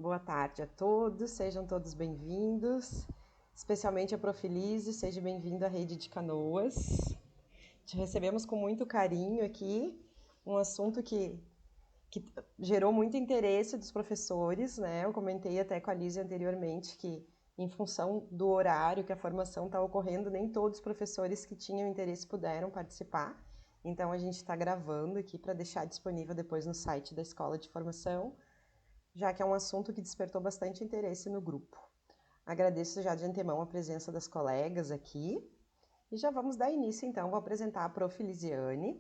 Boa tarde a todos, sejam todos bem-vindos, especialmente a Prof. Lise, seja bem-vindo à Rede de Canoas. Te recebemos com muito carinho aqui, um assunto que gerou muito interesse dos professores, né? Eu comentei até com a Lise anteriormente que, em função do horário que a formação está ocorrendo, nem todos os professores que tinham interesse puderam participar. Então, a gente está gravando aqui para deixar disponível depois no site da Escola de Formação, já que é um assunto que despertou bastante interesse no grupo. Agradeço já de antemão a presença das colegas aqui e já vamos dar início então, vou apresentar a Prof. Lisiane.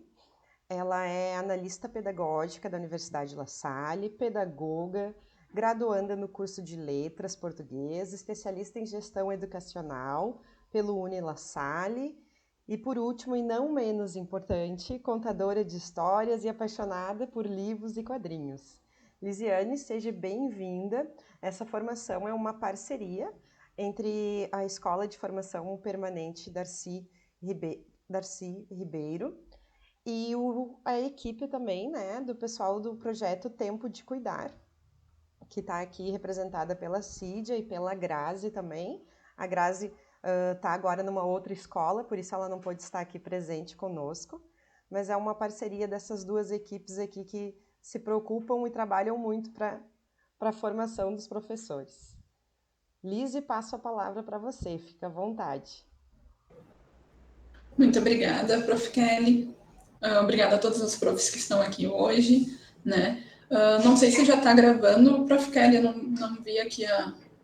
Ela é analista pedagógica da Universidade La Salle, pedagoga, graduanda no curso de Letras Português, especialista em gestão educacional pelo Uni La Salle e, por último e não menos importante, contadora de histórias e apaixonada por livros e quadrinhos. Lisiane, seja bem-vinda. Essa formação é uma parceria entre a Escola de Formação Permanente Darcy Ribeiro e a equipe também, né, do pessoal do projeto Tempo de Cuidar, que está aqui representada pela Cídia e pela Grazi também. A Grazi está agora numa outra escola, por isso ela não pôde estar aqui presente conosco, mas é uma parceria dessas duas equipes aqui que se preocupam e trabalham muito para a formação dos professores. Lise, passo a palavra para você, fica à vontade. Muito obrigada, Prof. Kelly. Obrigada a todos os profs que estão aqui hoje, né? Não sei se já está gravando, Prof. Kelly, eu não vi aqui,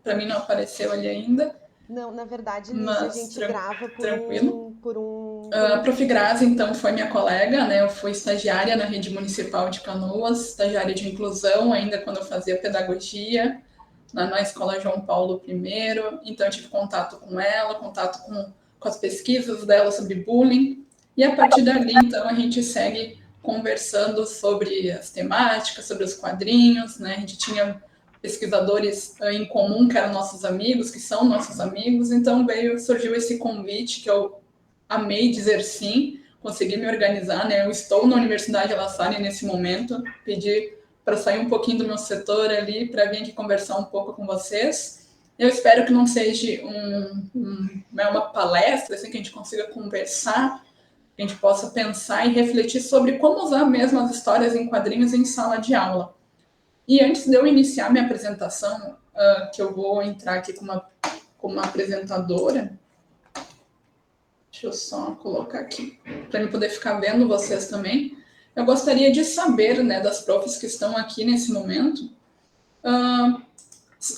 para mim não apareceu ali ainda. Não, na verdade, Lise, a gente grava tranquilo. por um Prof. Grazi, então, foi minha colega, né? Eu fui estagiária na Rede Municipal de Canoas, estagiária de inclusão, ainda quando eu fazia pedagogia, na Escola João Paulo I. Então, eu tive contato com ela, contato com as pesquisas dela sobre bullying. E a partir dali, então, a gente segue conversando sobre as temáticas, sobre os quadrinhos, né? A gente tinha pesquisadores em comum, que eram nossos amigos, que são nossos amigos. Então, surgiu esse convite que eu amei dizer sim, consegui me organizar, né? Eu estou na Universidade La Salle nesse momento, pedi para sair um pouquinho do meu setor ali, para vir aqui conversar um pouco com vocês. Eu espero que não seja uma palestra, assim, que a gente consiga conversar, que a gente possa pensar e refletir sobre como usar mesmo as histórias em quadrinhos em sala de aula. E antes de eu iniciar minha apresentação, que eu vou entrar aqui como uma apresentadora, deixa eu só colocar aqui, para eu poder ficar vendo vocês também. Eu gostaria de saber, né, das profs que estão aqui nesse momento,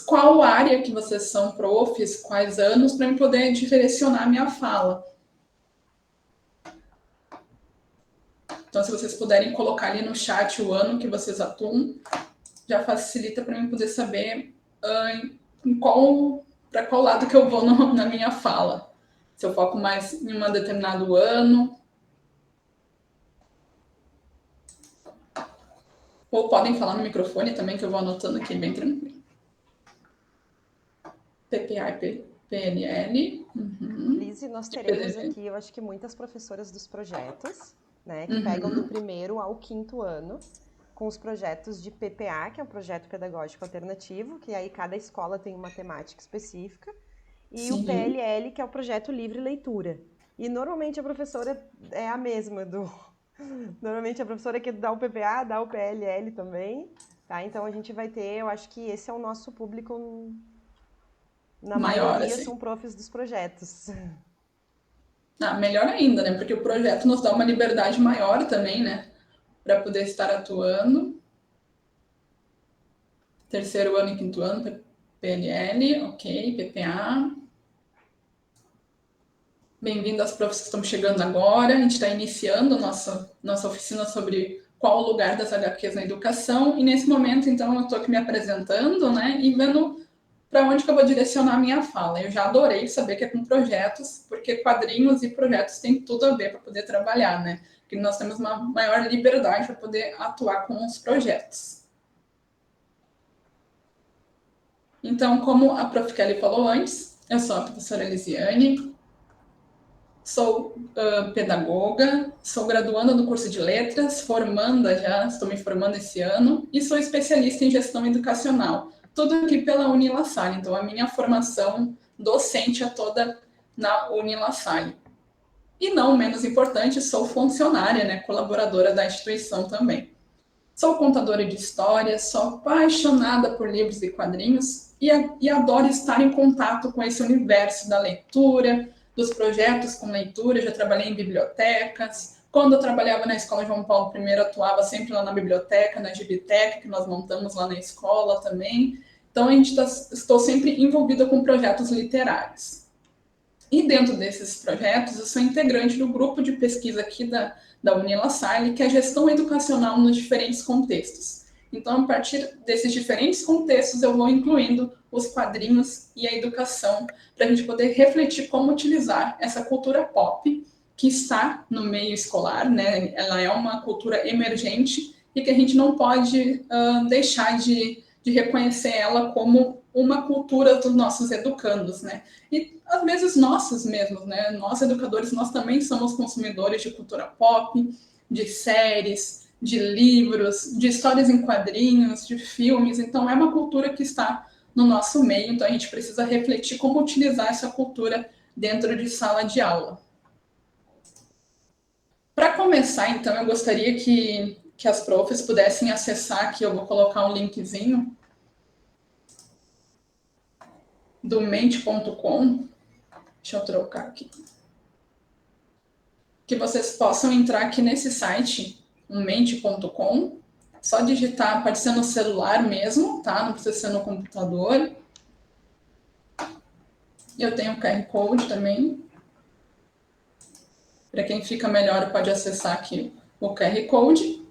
qual área que vocês são profs, quais anos, para eu poder direcionar minha fala. Então, se vocês puderem colocar ali no chat o ano que vocês atuam, já facilita para eu poder saber para qual lado que eu vou na minha fala. Se eu foco mais em um determinado ano. Ou podem falar no microfone também, que eu vou anotando aqui bem tranquilo. PPA e PNL. Lise, nós teremos aqui, eu acho que muitas professoras dos projetos, né, que pegam do primeiro ao quinto ano, com os projetos de PPA, que é o Projeto Pedagógico Alternativo, que aí cada escola tem uma temática específica, e Sim. o PLL, que é o Projeto Livre Leitura. E normalmente a professora é a mesma Normalmente a professora que dá o PPA, dá o PLL também, tá? Então a gente vai ter, eu acho que esse é o nosso público, na maior, maioria assim. são profs dos projetos. Melhor ainda, né? Porque o projeto nos dá uma liberdade maior também, né? Para poder estar atuando. Terceiro ano e quinto ano, PNL, ok, PPA. Bem-vindo às profs que estão chegando agora. A gente está iniciando nossa oficina sobre qual o lugar das HQs na educação. E nesse momento, então, eu estou aqui me apresentando, né? E vendo para onde que eu vou direcionar a minha fala. Eu já adorei saber que é com projetos, porque quadrinhos e projetos têm tudo a ver para poder trabalhar, né? Porque nós temos uma maior liberdade para poder atuar com os projetos. Então, como a Prof. Kelly falou antes, eu sou a professora Lisiane, sou pedagoga, sou graduanda do curso de letras, formanda já, estou me formando esse ano, e sou especialista em gestão educacional. tudo aqui pela Unila Salle. Então, a minha formação docente é toda na Unila Salle. E não menos importante, sou funcionária, né, colaboradora da instituição também. Sou contadora de histórias, sou apaixonada por livros e quadrinhos e adoro estar em contato com esse universo da leitura, dos projetos com leitura. Já trabalhei em bibliotecas. Quando eu trabalhava na Escola João Paulo I, atuava sempre lá na biblioteca, na Gibiteca, que nós montamos lá na escola também. Então, estou sempre envolvida com projetos literários. E dentro desses projetos, eu sou integrante do grupo de pesquisa aqui da Unila Salle, que é gestão educacional nos diferentes contextos. Então, a partir desses diferentes contextos, eu vou incluindo os quadrinhos e a educação, para a gente poder refletir como utilizar essa cultura pop, que está no meio escolar, né? Ela é uma cultura emergente e que a gente não pode deixar de reconhecer ela como uma cultura dos nossos educandos, né? E às vezes nossos mesmos, né? Nós educadores, nós também somos consumidores de cultura pop, de séries, de livros, de histórias em quadrinhos, de filmes. Então é uma cultura que está no nosso meio. Então a gente precisa refletir como utilizar essa cultura dentro de sala de aula. Para começar, então, eu gostaria que as profs pudessem acessar aqui. Eu vou colocar um linkzinho do mente.com. Deixa eu trocar aqui. Que vocês possam entrar aqui nesse site, mente.com. Só digitar, pode ser no celular mesmo, tá? Não precisa ser no computador. Eu tenho o QR Code também. Para quem fica melhor, pode acessar aqui o QR Code.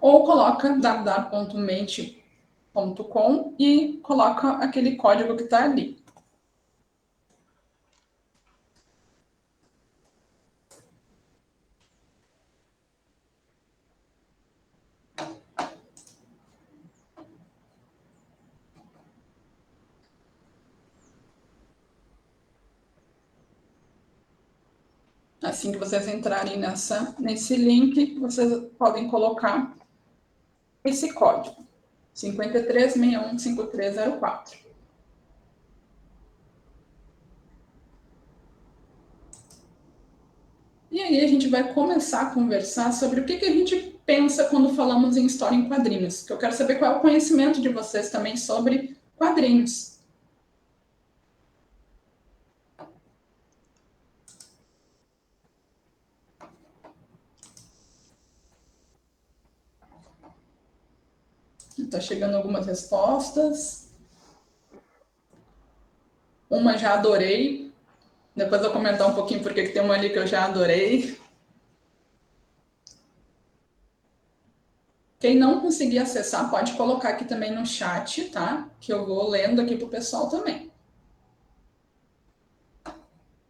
Ou coloca www.mente.com e coloca aquele código que está ali. Assim que vocês entrarem nesse link, vocês podem colocar esse código, 53615304. E aí a gente vai começar a conversar sobre o que a gente pensa quando falamos em história em quadrinhos, que eu quero saber qual é o conhecimento de vocês também sobre quadrinhos. Está chegando algumas respostas. Uma já adorei. Depois eu vou comentar um pouquinho porque tem uma ali que eu já adorei. Quem não conseguir acessar, pode colocar aqui também no chat, tá? Que eu vou lendo aqui para o pessoal também.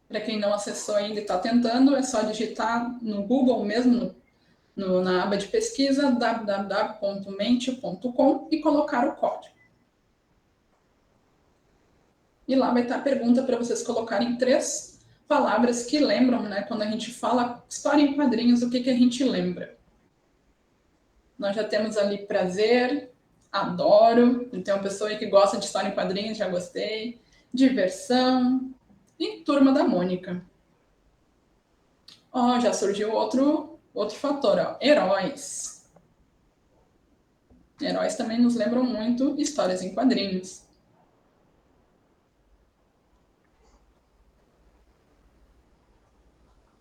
Para quem não acessou ainda e está tentando, é só digitar no Google mesmo, na aba de pesquisa, www.mente.com e colocar o código. E lá vai estar a pergunta para vocês colocarem 3 palavras que lembram, né? Quando a gente fala história em quadrinhos, o que a gente lembra? Nós já temos ali prazer, adoro, tem uma pessoa aí que gosta de história em quadrinhos, já gostei, diversão e Turma da Mônica. Ó, já surgiu outro fator, ó, heróis. Heróis também nos lembram muito histórias em quadrinhos.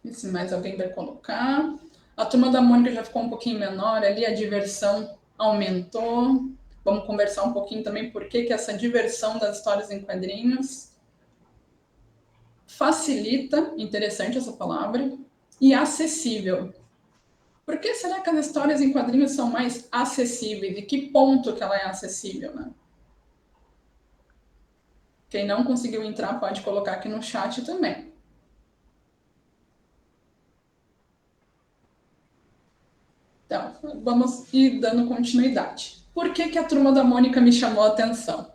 E se mais alguém vai colocar. A Turma da Mônica já ficou um pouquinho menor ali, a diversão aumentou. Vamos conversar um pouquinho também por que essa diversão das histórias em quadrinhos facilita, interessante essa palavra, e acessível. Por que será que as histórias em quadrinhos são mais acessíveis? E que ponto que ela é acessível, né? Quem não conseguiu entrar pode colocar aqui no chat também. Então, vamos ir dando continuidade. Por que a Turma da Mônica me chamou a atenção?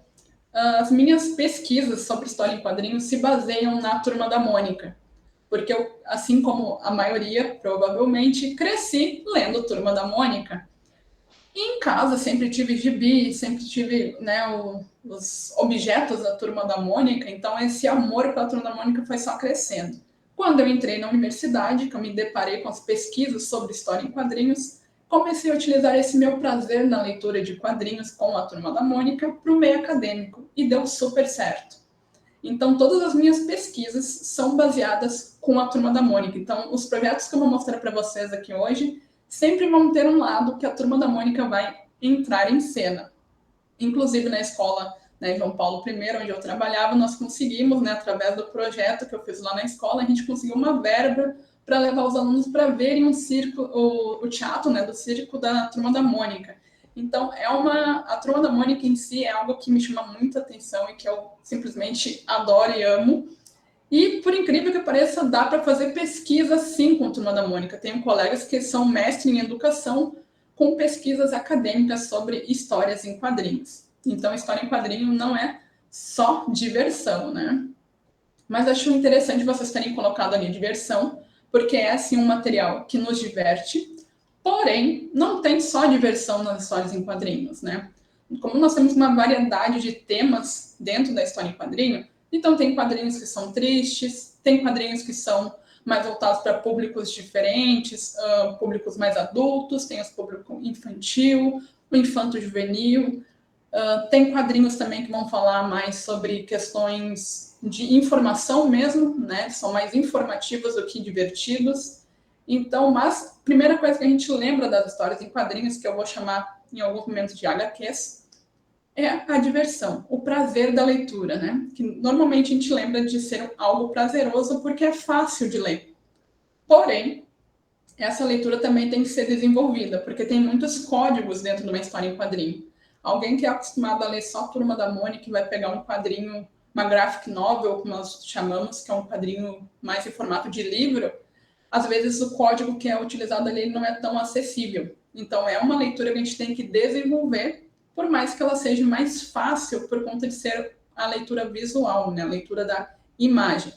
As minhas pesquisas sobre história em quadrinhos se baseiam na Turma da Mônica. Porque eu, assim como a maioria, provavelmente, cresci lendo Turma da Mônica. E em casa sempre tive gibi, sempre tive, né, os objetos da Turma da Mônica, então esse amor pela Turma da Mônica foi só crescendo. Quando eu entrei na universidade, que eu me deparei com as pesquisas sobre história em quadrinhos, comecei a utilizar esse meu prazer na leitura de quadrinhos com a Turma da Mônica para o meio acadêmico, e deu super certo. Então, todas as minhas pesquisas são baseadas com a Turma da Mônica. Então, os projetos que eu vou mostrar para vocês aqui hoje sempre vão ter um lado que a Turma da Mônica vai entrar em cena. Inclusive, na escola, né, João Paulo I, onde eu trabalhava, nós conseguimos, né, através do projeto que eu fiz lá na escola, a gente conseguiu uma verba para levar os alunos para verem um circo, o teatro, né, do circo da Turma da Mônica. Então, a Turma da Mônica em si é algo que me chama muita atenção e que eu simplesmente adoro e amo. E, por incrível que pareça, dá para fazer pesquisa sim com a Turma da Mônica. Tenho colegas que são mestres em educação com pesquisas acadêmicas sobre histórias em quadrinhos. Então, história em quadrinho não é só diversão, né? Mas acho interessante vocês terem colocado ali diversão, porque é, assim, um material que nos diverte, porém, não tem só diversão nas histórias em quadrinhos, né? Como nós temos uma variedade de temas dentro da história em quadrinho, então tem quadrinhos que são tristes, tem quadrinhos que são mais voltados para públicos diferentes, públicos mais adultos, tem os público infantil, o infanto-juvenil, tem quadrinhos também que vão falar mais sobre questões de informação mesmo, né? São mais informativos do que divertidos. Então, mas a primeira coisa que a gente lembra das histórias em quadrinhos, que eu vou chamar em alguns momentos de HQs, é a diversão, o prazer da leitura, né? Que normalmente a gente lembra de ser algo prazeroso porque é fácil de ler. Porém, essa leitura também tem que ser desenvolvida, porque tem muitos códigos dentro de uma história em quadrinho. Alguém que é acostumado a ler só Turma da Mônica vai pegar um quadrinho, uma graphic novel, como nós chamamos, que é um quadrinho mais em formato de livro, às vezes o código que é utilizado ali não é tão acessível. Então é uma leitura que a gente tem que desenvolver, por mais que ela seja mais fácil por conta de ser a leitura visual, né? A leitura da imagem.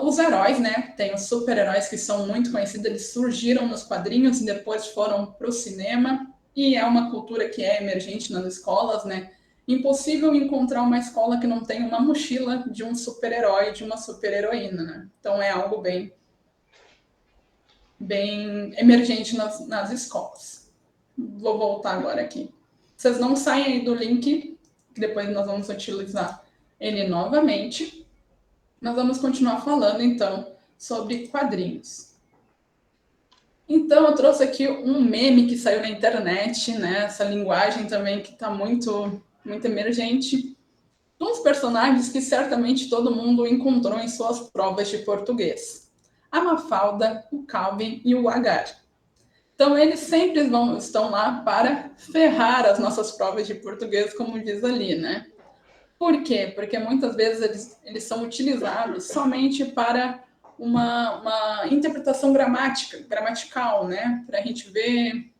Os heróis, né? Tem os super-heróis que são muito conhecidos, eles surgiram nos quadrinhos e depois foram para o cinema, e é uma cultura que é emergente nas escolas, né? Impossível encontrar uma escola que não tenha uma mochila de um super-herói, de uma super-heroína, né? Então é algo bem emergente nas escolas. Vou voltar agora aqui. Vocês não saem aí do link, que depois nós vamos utilizar ele novamente. Nós vamos continuar falando, então, sobre quadrinhos. Então, eu trouxe aqui um meme que saiu na internet, né? Essa linguagem também que está muito, muito emergente. Uns personagens que certamente todo mundo encontrou em suas provas de português. A Mafalda, o Calvin e o Agar. Então, eles sempre estão lá para ferrar as nossas provas de português, como diz ali, né? Por quê? Porque muitas vezes eles são utilizados somente para uma interpretação gramatical, né? Para a gente ver,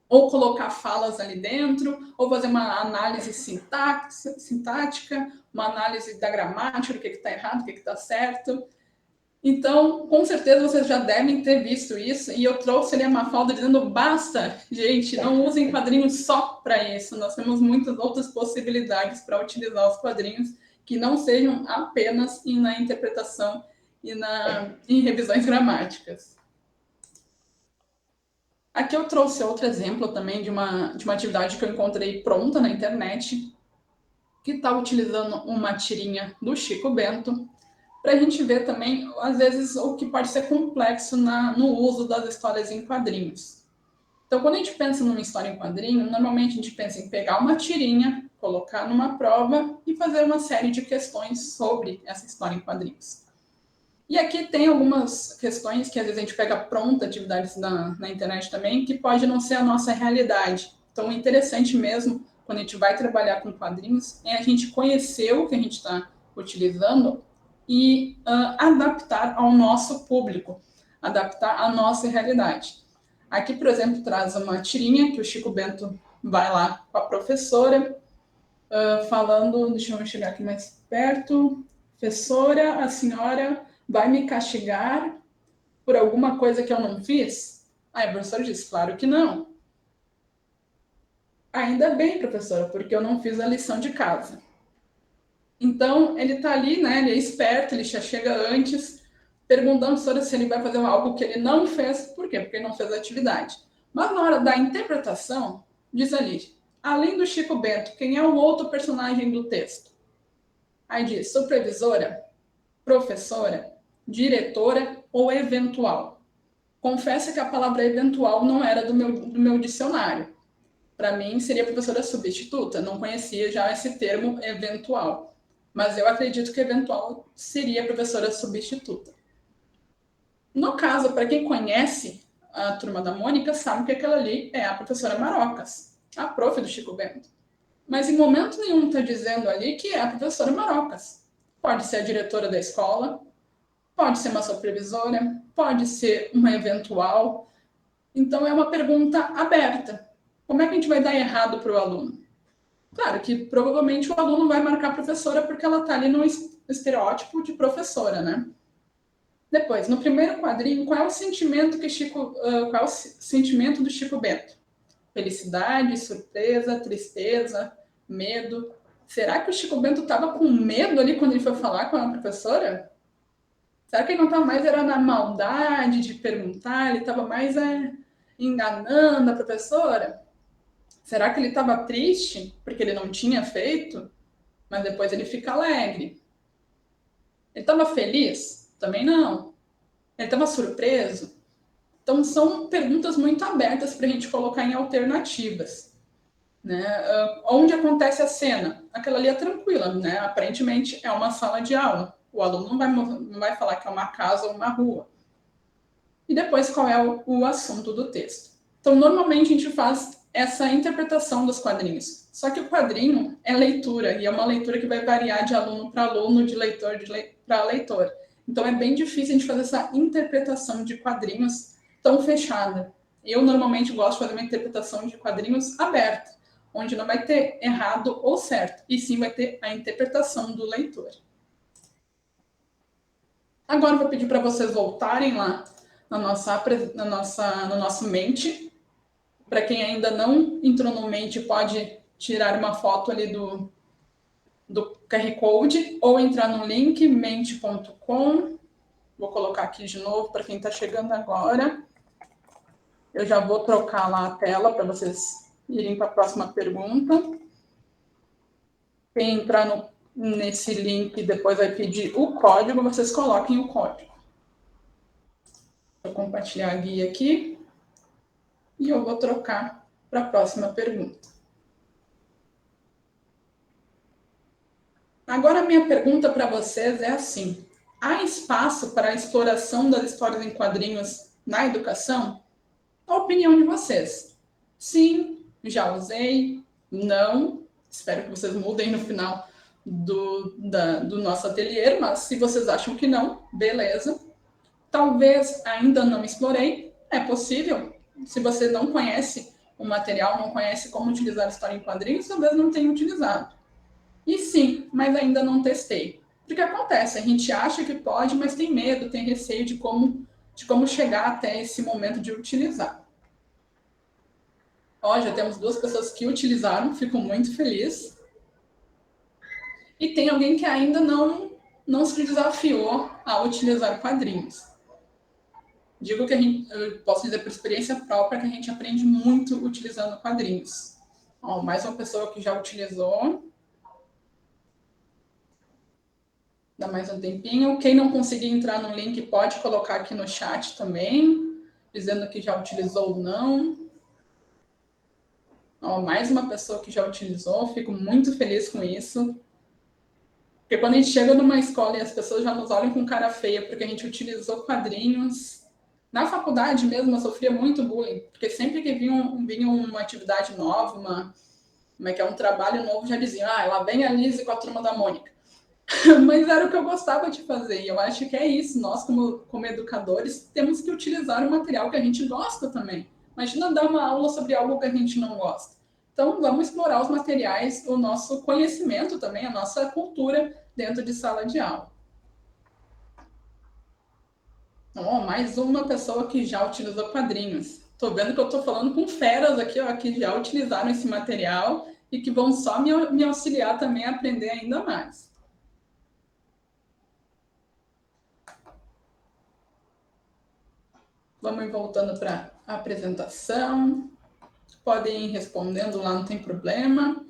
ou colocar falas ali dentro, ou fazer uma análise sintática, uma análise da gramática, o que está errado, o que está certo. Então, com certeza vocês já devem ter visto isso, e eu trouxe ali a Mafalda dizendo, basta, gente, não usem quadrinhos só para isso, nós temos muitas outras possibilidades para utilizar os quadrinhos que não sejam apenas na interpretação e em revisões gramáticas. Aqui eu trouxe outro exemplo também de uma atividade que eu encontrei pronta na internet, que está utilizando uma tirinha do Chico Bento, para a gente ver também, às vezes, o que pode ser complexo no uso das histórias em quadrinhos. Então, quando a gente pensa numa história em quadrinho, normalmente a gente pensa em pegar uma tirinha, colocar numa prova e fazer uma série de questões sobre essa história em quadrinhos. E aqui tem algumas questões que às vezes a gente pega pronta, atividades na internet também, que pode não ser a nossa realidade. Então, o interessante mesmo, quando a gente vai trabalhar com quadrinhos, é a gente conhecer o que a gente está utilizando e adaptar ao nosso público, adaptar à nossa realidade. Aqui, por exemplo, traz uma tirinha que o Chico Bento vai lá com a professora, falando, deixa eu chegar aqui mais perto, professora, a senhora vai me castigar por alguma coisa que eu não fiz? Aí a professora diz, claro que não. Ainda bem, professora, porque eu não fiz a lição de casa. Então, ele está ali, né? Ele é esperto, ele já chega antes, perguntando se ele vai fazer algo que ele não fez. Por quê? Porque ele não fez a atividade. Mas na hora da interpretação, diz ali, além do Chico Bento, quem é o outro personagem do texto? Aí diz, supervisora, professora, diretora ou eventual. Confesso que a palavra eventual não era do meu dicionário. Para mim, seria professora substituta, não conhecia já esse termo eventual. Mas eu acredito que eventual seria professora substituta. No caso, para quem conhece a Turma da Mônica, sabe que aquela ali é a professora Marocas, a prof do Chico Bento. Mas em momento nenhum está dizendo ali que é a professora Marocas. Pode ser a diretora da escola, pode ser uma supervisora, pode ser uma eventual. Então é uma pergunta aberta. Como é que a gente vai dar errado para o aluno? Claro que provavelmente o aluno vai marcar a professora porque ela está ali no estereótipo de professora, né? Depois, no primeiro quadrinho, qual é o sentimento qual é o sentimento do Chico Bento? Felicidade, surpresa, tristeza, medo. Será que o Chico Bento estava com medo ali quando ele foi falar com a professora? Será que ele não estava mais era na maldade de perguntar? Ele estava mais enganando a professora? Será que ele estava triste porque ele não tinha feito? Mas depois ele fica alegre. Ele estava feliz? Também não. Ele estava surpreso? Então, são perguntas muito abertas para a gente colocar em alternativas. Né? Onde acontece a cena? Aquela ali é tranquila, né? Aparentemente é uma sala de aula. O aluno não vai falar que é uma casa ou uma rua. E depois, qual é o assunto do texto? Então, normalmente a gente faz essa interpretação dos quadrinhos. Só que o quadrinho é leitura, e é uma leitura que vai variar de aluno para aluno, de leitor para leitor. Então, é bem difícil a gente fazer essa interpretação de quadrinhos tão fechada. Eu, normalmente, gosto de fazer uma interpretação de quadrinhos aberta, onde não vai ter errado ou certo, e sim vai ter a interpretação do leitor. Agora, eu vou pedir para vocês voltarem lá no nosso Mente. Para quem ainda não entrou no Mente, pode tirar uma foto ali do QR Code ou entrar no link mente.com. Vou colocar aqui de novo para quem está chegando agora. Eu já vou trocar lá a tela para vocês irem para a próxima pergunta. Quem entrar nesse link depois vai pedir o código, vocês coloquem o código. Vou compartilhar a guia aqui e eu vou trocar para a próxima pergunta. Agora, a minha pergunta para vocês é assim: há espaço para a exploração das histórias em quadrinhos na educação? A opinião de vocês. Sim, já usei. Não. Espero que vocês mudem no final do nosso ateliê, mas se vocês acham que não, beleza. Talvez ainda não explorei. É possível. Se você não conhece o material, não conhece como utilizar a história em quadrinhos, talvez não tenha utilizado. E sim, mas ainda não testei. Porque acontece, a gente acha que pode, mas tem medo, tem receio de como chegar até esse momento de utilizar. Ó, já temos 2 pessoas que utilizaram, fico muito feliz. E tem alguém que ainda não se desafiou a utilizar quadrinhos. Digo que eu posso dizer por experiência própria que a gente aprende muito utilizando quadrinhos. Ó, mais uma pessoa que já utilizou. Dá mais um tempinho. Quem não conseguir entrar no link pode colocar aqui no chat também, dizendo que já utilizou ou não. Ó, mais uma pessoa que já utilizou, fico muito feliz com isso. Porque quando a gente chega numa escola e as pessoas já nos olham com cara feia porque a gente utilizou quadrinhos. Na faculdade mesmo eu sofria muito bullying, porque sempre que vinha uma atividade nova, um trabalho novo, já diziam, lá vem a Lise com a Turma da Mônica. Mas era o que eu gostava de fazer, e eu acho que é isso. Nós, como educadores, temos que utilizar o material que a gente gosta também. Imagina dar uma aula sobre algo que a gente não gosta. Então, vamos explorar os materiais, o nosso conhecimento também, a nossa cultura dentro de sala de aula. Mais uma pessoa que já utilizou quadrinhos. Tô vendo que eu tô falando com feras aqui, ó, que já utilizaram esse material e que vão só me auxiliar também a aprender ainda mais. Vamos ir voltando para a apresentação. Podem ir respondendo lá, não tem problema.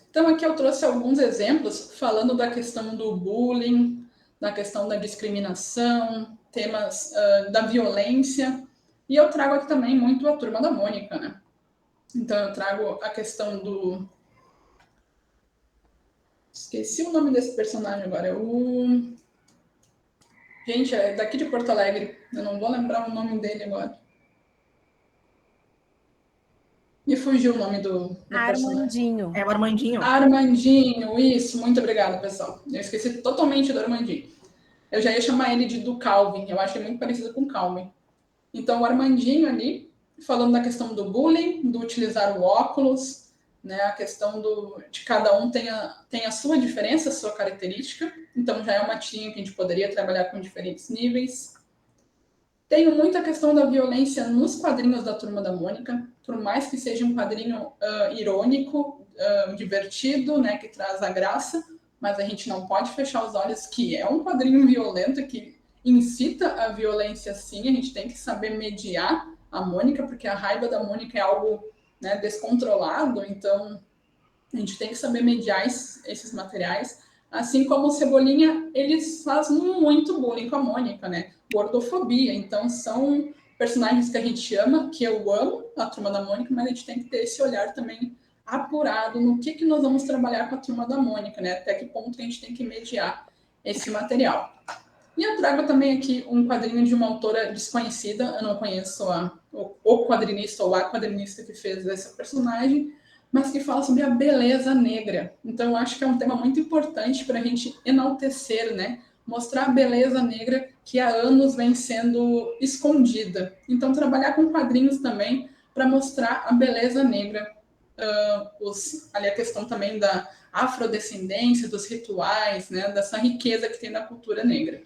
Então, aqui eu trouxe alguns exemplos falando da questão do bullying, da questão da discriminação, temas da violência. E eu trago aqui também muito a Turma da Mônica, né? Então, eu trago a questão do... Esqueci o nome desse personagem agora. É o... Gente, é daqui de Porto Alegre. Eu não vou lembrar o nome dele agora. Me fugiu o nome do personagem. Armandinho. É o Armandinho. Armandinho, isso. Muito obrigada, pessoal. Eu esqueci totalmente do Armandinho. Eu já ia chamar ele do Calvin. Eu acho ele muito parecido com Calvin. Então, o Armandinho ali, falando da questão do bullying, do utilizar o óculos, né, a questão de cada um tem a sua diferença, a sua característica. Então, já é uma tirinha que a gente poderia trabalhar com diferentes níveis. Tenho muita questão da violência nos quadrinhos da Turma da Mônica, por mais que seja um quadrinho irônico, divertido, né, que traz a graça, mas a gente não pode fechar os olhos que é um quadrinho violento, que incita a violência sim, a gente tem que saber mediar a Mônica, porque a raiva da Mônica é algo, né, descontrolado, então a gente tem que saber mediar esses materiais. Assim como o Cebolinha, eles fazem muito bullying com a Mônica, né? Gordofobia. Então, são personagens que a gente ama, que eu amo, a Turma da Mônica, mas a gente tem que ter esse olhar também apurado no que nós vamos trabalhar com a Turma da Mônica, né? Até que ponto a gente tem que mediar esse material. E eu trago também aqui um quadrinho de uma autora desconhecida, eu não conheço o quadrinista ou a quadrinista que fez essa personagem, mas que fala sobre a beleza negra. Então, eu acho que é um tema muito importante para a gente enaltecer, né? Mostrar a beleza negra que há anos vem sendo escondida. Então, trabalhar com quadrinhos também para mostrar a beleza negra. Ali a questão também da afrodescendência, dos rituais, né? Dessa riqueza que tem na cultura negra.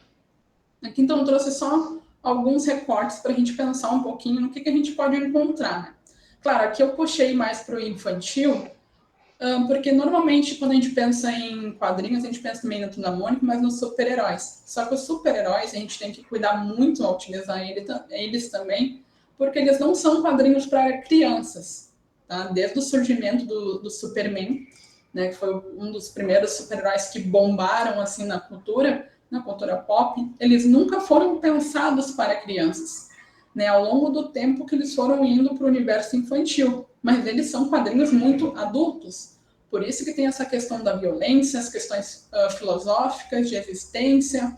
Aqui, então, eu trouxe só alguns recortes para a gente pensar um pouquinho no que a gente pode encontrar, né? Claro, aqui eu puxei mais para o infantil, porque normalmente quando a gente pensa em quadrinhos, a gente pensa também na Turma da Mônica, mas nos super-heróis. Só que os super-heróis a gente tem que cuidar muito ao utilizar eles também, porque eles não são quadrinhos para crianças, tá? Desde o surgimento do Superman, né, que foi um dos primeiros super-heróis que bombaram assim na cultura pop, eles nunca foram pensados para crianças. Né, ao longo do tempo que eles foram indo para o universo infantil, mas eles são quadrinhos muito adultos, por isso que tem essa questão da violência, as questões filosóficas, de existência.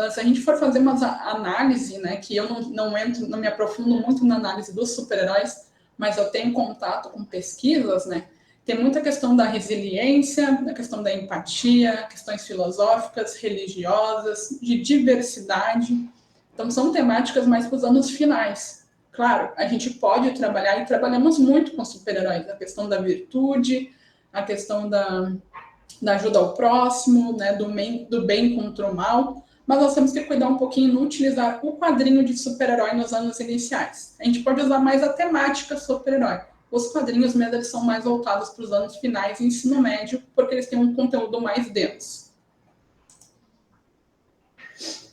Se a gente for fazer uma análise, né, que eu não me aprofundo muito na análise dos super-heróis, mas eu tenho contato com pesquisas, né, tem muita questão da resiliência, da questão da empatia, questões filosóficas, religiosas, de diversidade. Então, são temáticas mais para os anos finais. Claro, a gente pode trabalhar, e trabalhamos muito com super-heróis, a questão da virtude, a questão da ajuda ao próximo, né, do bem contra o mal, mas nós temos que cuidar um pouquinho no utilizar o quadrinho de super-herói nos anos iniciais. A gente pode usar mais a temática super-herói. Os quadrinhos mesmo eles são mais voltados para os anos finais e ensino médio, porque eles têm um conteúdo mais denso.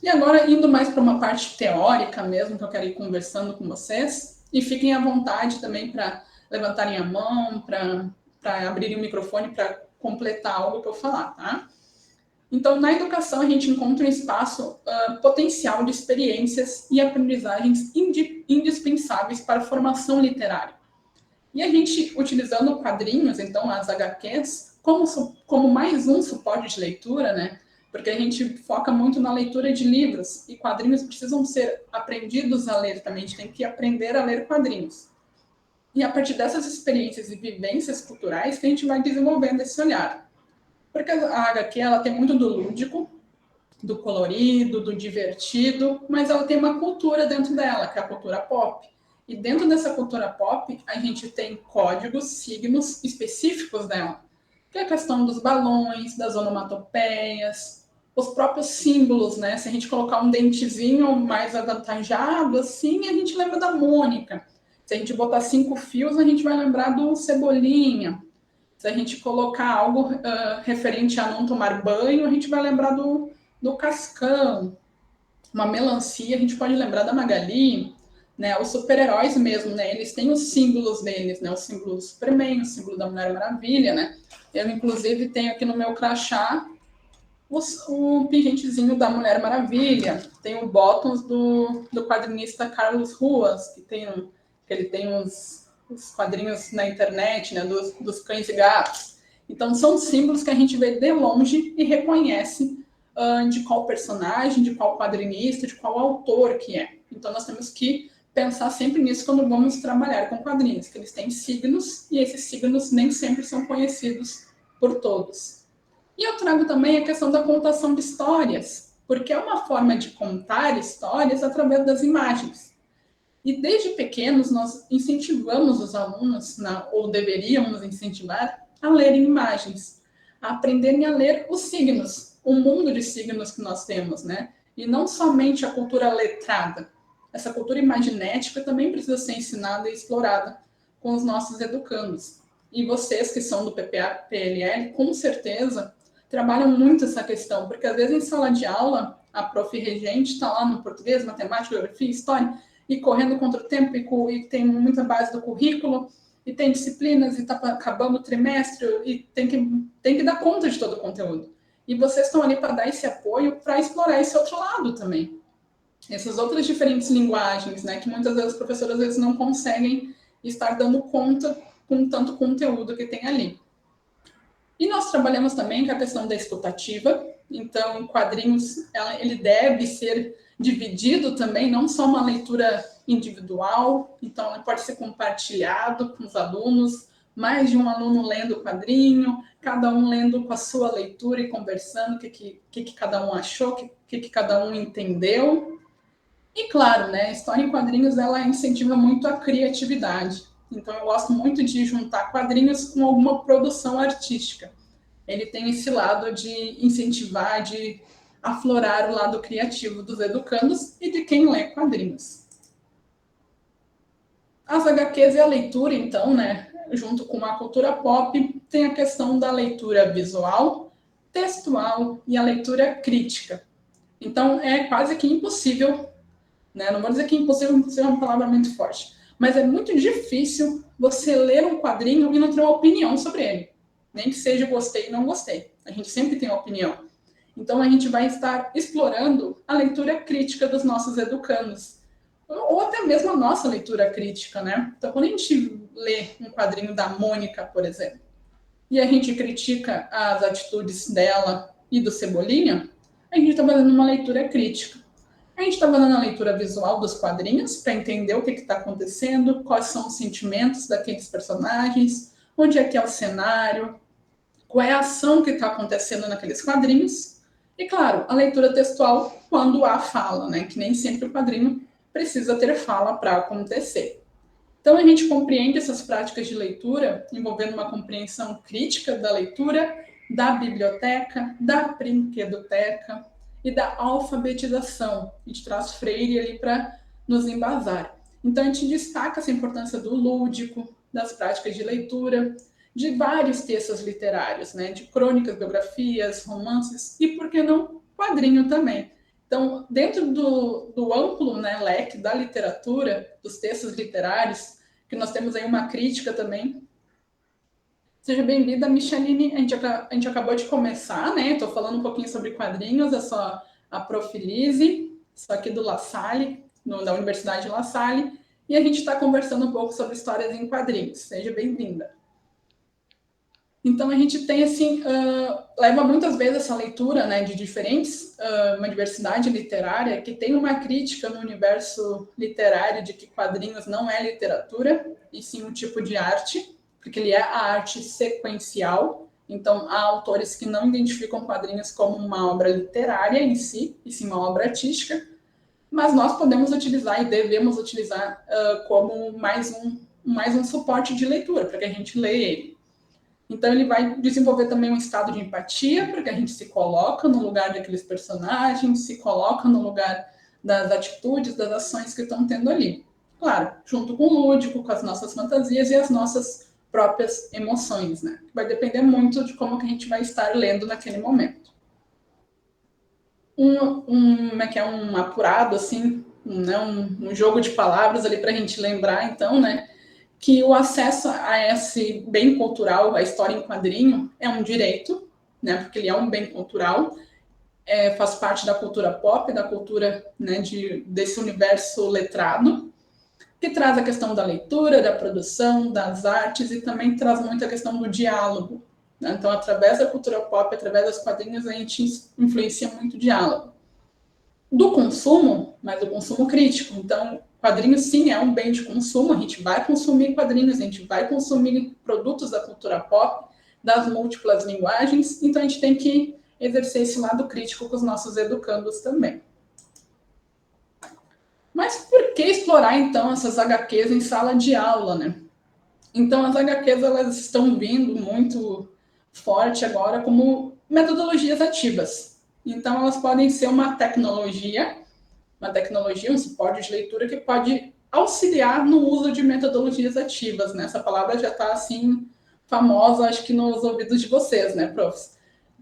E agora, indo mais para uma parte teórica mesmo, que eu quero ir conversando com vocês, e fiquem à vontade também para levantarem a mão, para abrirem o microfone para completar algo que eu falar, tá? Então, na educação, a gente encontra um espaço potencial de experiências e aprendizagens indispensáveis para a formação literária. E a gente, utilizando quadrinhos, então, as HQs, como mais um suporte de leitura, né? Porque a gente foca muito na leitura de livros, e quadrinhos precisam ser aprendidos a ler também, a gente tem que aprender a ler quadrinhos. E a partir dessas experiências e vivências culturais que a gente vai desenvolvendo esse olhar. Porque a HQ, ela tem muito do lúdico, do colorido, do divertido, mas ela tem uma cultura dentro dela, que é a cultura pop. E dentro dessa cultura pop, a gente tem códigos, signos específicos dela, que é a questão dos balões, das onomatopeias, os próprios símbolos, né? Se a gente colocar um dentezinho mais avantajado, assim, a gente lembra da Mônica. Se a gente botar 5 fios, a gente vai lembrar do Cebolinha. Se a gente colocar algo referente a não tomar banho, a gente vai lembrar do Cascão. Uma melancia, a gente pode lembrar da Magali, né? Os super-heróis mesmo, né? Eles têm os símbolos deles, né? O símbolo do Superman, o símbolo da Mulher Maravilha, né? Eu, inclusive, tenho aqui no meu crachá o pingentezinho da Mulher Maravilha. Tem o bottoms do quadrinista Carlos Ruas, que ele tem os quadrinhos na internet, né? Dos cães e gatos. Então, são símbolos que a gente vê de longe e reconhece de qual personagem, de qual quadrinista, de qual autor que é. Então, nós temos que pensar sempre nisso quando vamos trabalhar com quadrinhos, que eles têm signos e esses signos nem sempre são conhecidos por todos. E eu trago também a questão da contação de histórias, porque é uma forma de contar histórias através das imagens. E desde pequenos nós incentivamos os alunos, ou deveríamos incentivar, a lerem imagens, a aprenderem a ler os signos, o mundo de signos que nós temos, né? E não somente a cultura letrada. Essa cultura imaginética também precisa ser ensinada e explorada com os nossos educandos. E vocês que são do PPA-PLL, com certeza, trabalham muito essa questão, porque às vezes em sala de aula, a prof. Regente está lá no português, matemática, geografia, história, e correndo contra o tempo, e tem muita base do currículo, e tem disciplinas, e está acabando o trimestre, e tem que dar conta de todo o conteúdo. E vocês estão ali para dar esse apoio, para explorar esse outro lado também. Essas outras diferentes linguagens, né, que muitas vezes os professores às vezes não conseguem estar dando conta com tanto conteúdo que tem ali. E nós trabalhamos também com a questão da escutativa. Então, quadrinhos, ele deve ser dividido também, não só uma leitura individual, então ele pode ser compartilhado com os alunos, mais de um aluno lendo o quadrinho, cada um lendo com a sua leitura e conversando o que cada um achou, o que cada um entendeu. E claro, né, a história em quadrinhos, ela incentiva muito a criatividade. Então, eu gosto muito de juntar quadrinhos com alguma produção artística. Ele tem esse lado de incentivar, de aflorar o lado criativo dos educandos e de quem lê quadrinhos. As HQs e a leitura, então, né, junto com a cultura pop, tem a questão da leitura visual, textual e a leitura crítica. Então, é quase que impossível, né, não vou dizer que é impossível, é uma palavra muito forte, mas é muito difícil você ler um quadrinho e não ter uma opinião sobre ele. Nem que seja gostei e não gostei. A gente sempre tem uma opinião. Então, a gente vai estar explorando a leitura crítica dos nossos educandos. Ou até mesmo a nossa leitura crítica, né? Então, quando a gente lê um quadrinho da Mônica, por exemplo, e a gente critica as atitudes dela e do Cebolinha, a gente está fazendo uma leitura crítica. A gente está fazendo a leitura visual dos quadrinhos para entender o que está acontecendo, quais são os sentimentos daqueles personagens, onde é que é o cenário, qual é a ação que está acontecendo naqueles quadrinhos. E, claro, a leitura textual quando há fala, né? Que nem sempre o quadrinho precisa ter fala para acontecer. Então, a gente compreende essas práticas de leitura envolvendo uma compreensão crítica da leitura, da biblioteca, da brinquedoteca e da alfabetização. A gente traz Freire ali para nos embasar. Então, a gente destaca essa importância do lúdico, das práticas de leitura, de vários textos literários, né? De crônicas, biografias, romances e, por que não, quadrinho também. Então, dentro do amplo, né, leque da literatura, dos textos literários, que nós temos aí uma crítica também. Seja bem-vinda, Micheline. A gente acabou de começar, né? Estou falando um pouquinho sobre quadrinhos, é só a Prof. Lise, só aqui do La Salle, da Universidade La Salle, e a gente está conversando um pouco sobre histórias em quadrinhos. Seja bem-vinda. Então, a gente tem, assim, leva muitas vezes essa leitura, né, de diferentes, uma diversidade literária, que tem uma crítica no universo literário de que quadrinhos não é literatura, e sim um tipo de arte, porque ele é a arte sequencial. Então, há autores que não identificam quadrinhos como uma obra literária em si, e sim uma obra artística, mas nós podemos utilizar e devemos utilizar como mais um suporte de leitura, para que a gente leia ele. Então, ele vai desenvolver também um estado de empatia, porque a gente se coloca no lugar daqueles personagens, se coloca no lugar das atitudes, das ações que estão tendo ali. Claro, junto com o lúdico, com as nossas fantasias e as nossas próprias emoções, né? Vai depender muito de como que a gente vai estar lendo naquele momento. Como é que é um apurado, assim, um jogo de palavras ali para a gente lembrar, então, né? Que o acesso a esse bem cultural, a história em quadrinho, é um direito, né, porque ele é um bem cultural, faz parte da cultura pop, da cultura, né, desse universo letrado, que traz a questão da leitura, da produção, das artes e também traz muito a questão do diálogo. Né? Então, através da cultura pop, através dos quadrinhos, a gente influencia muito o diálogo. Do consumo, mas do consumo crítico. Então, quadrinhos, sim, é um bem de consumo. A gente vai consumir quadrinhos, a gente vai consumir produtos da cultura pop, das múltiplas linguagens. Então, a gente tem que exercer esse lado crítico com os nossos educandos também. Mas por que explorar, então, essas HQs em sala de aula, né? Então, as HQs, elas estão vindo muito forte agora como metodologias ativas. Então, elas podem ser uma tecnologia, um suporte de leitura que pode auxiliar no uso de metodologias ativas, né? Essa palavra já está, assim, famosa, acho que nos ouvidos de vocês, né, profs?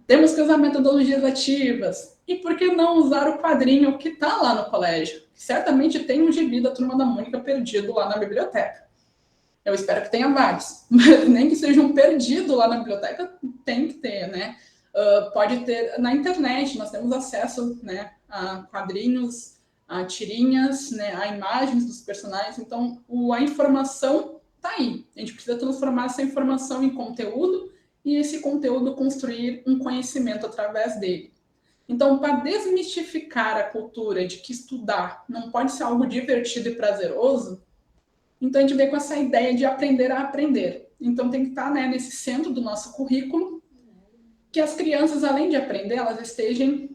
Temos que usar metodologias ativas. E por que não usar o quadrinho que está lá no colégio? Certamente tem um gibi da Turma da Mônica perdido lá na biblioteca. Eu espero que tenha vários, mas nem que seja um perdido lá na biblioteca, tem que ter, né? Pode ter na internet, nós temos acesso, né, a quadrinhos, a tirinhas, né, a imagens dos personagens, então a informação está aí. A gente precisa transformar essa informação em conteúdo e esse conteúdo construir um conhecimento através dele. Então, para desmistificar a cultura de que estudar não pode ser algo divertido e prazeroso, então a gente vem com essa ideia de aprender a aprender. Então tem que estar, né, nesse centro do nosso currículo, que as crianças, além de aprender, elas estejam...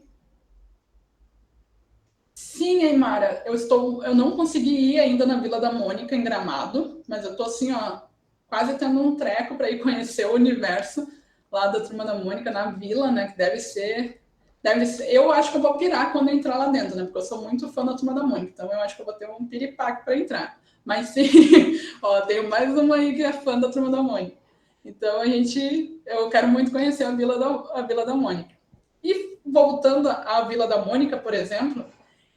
Sim, Aymara, eu não consegui ir ainda na Vila da Mônica, em Gramado, mas eu estou assim, ó, quase tendo um treco para ir conhecer o universo lá da Turma da Mônica, na vila, né, que deve ser... Eu acho que eu vou pirar quando entrar lá dentro, né, porque eu sou muito fã da Turma da Mônica, então eu acho que eu vou ter um piripaque para entrar. Mas sim, ó, tenho mais uma aí que é fã da Turma da Mônica. Então eu quero muito conhecer a Vila da Mônica. E voltando à Vila da Mônica, por exemplo,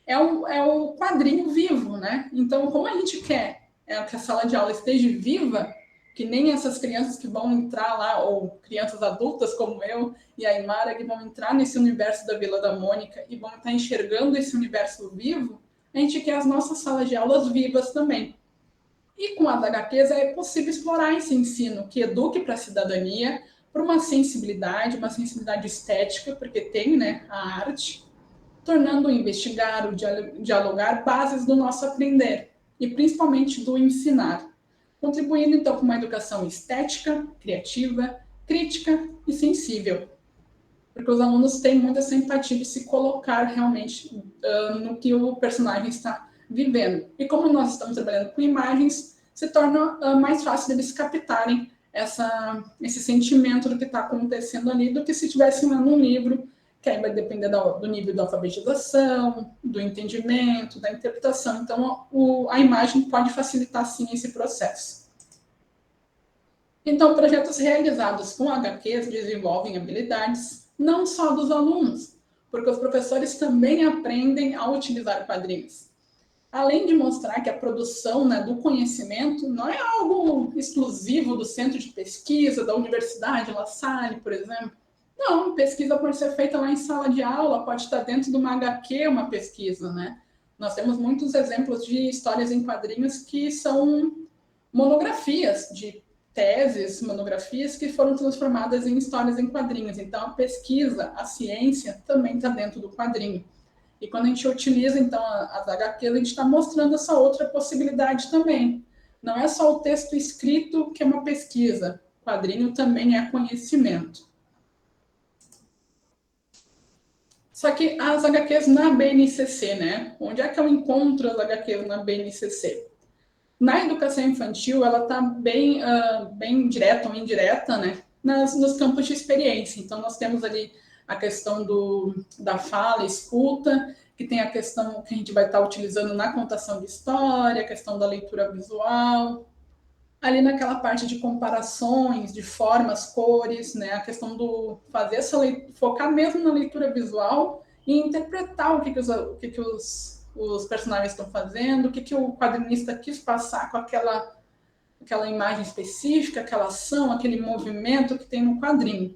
é o quadrinho vivo, né? Então, como a gente quer que a sala de aula esteja viva, que nem essas crianças que vão entrar lá, ou crianças adultas como eu e a Imara, que vão entrar nesse universo da Vila da Mônica e vão estar enxergando esse universo vivo, a gente quer as nossas salas de aulas vivas também. E com as HQs é possível explorar esse ensino que eduque para a cidadania, para uma sensibilidade estética, porque tem, né, a arte, tornando o investigar, o dialogar bases do nosso aprender e principalmente do ensinar, contribuindo então com uma educação estética, criativa, crítica e sensível, porque os alunos têm muita essa empatia de se colocar realmente no que o personagem está vivendo. E como nós estamos trabalhando com imagens, se torna mais fácil deles captarem esse sentimento do que está acontecendo ali, do que se estivessem lendo um livro, que aí vai depender do nível da alfabetização, do entendimento, da interpretação. Então, a imagem pode facilitar, sim, esse processo. Então, projetos realizados com HQs desenvolvem habilidades não só dos alunos, porque os professores também aprendem a utilizar quadrinhos. Além de mostrar que a produção, né, do conhecimento não é algo exclusivo do centro de pesquisa, da Universidade La Salle, por exemplo. Não, pesquisa pode ser feita lá em sala de aula, pode estar dentro de uma HQ uma pesquisa, né? Nós temos muitos exemplos de histórias em quadrinhos que são monografias de teses, monografias que foram transformadas em histórias em quadrinhos. Então, a pesquisa, a ciência, também está dentro do quadrinho. E quando a gente utiliza, então, as HQs, a gente está mostrando essa outra possibilidade também. Não é só o texto escrito que é uma pesquisa. O quadrinho também é conhecimento. Só que as HQs na BNCC, né? Onde é que eu encontro as HQs na BNCC? Na educação infantil, ela está bem direta ou indireta, né? nos campos de experiência. Então, nós temos ali a questão da fala, escuta, que tem a questão que a gente vai estar utilizando na contação de história, a questão da leitura visual, ali naquela parte de comparações, de formas, cores, né? A questão do fazer essa focar mesmo na leitura visual e interpretar o que os personagens estão fazendo, o que o quadrinista quis passar com aquela imagem específica, aquela ação, aquele movimento que tem no quadrinho.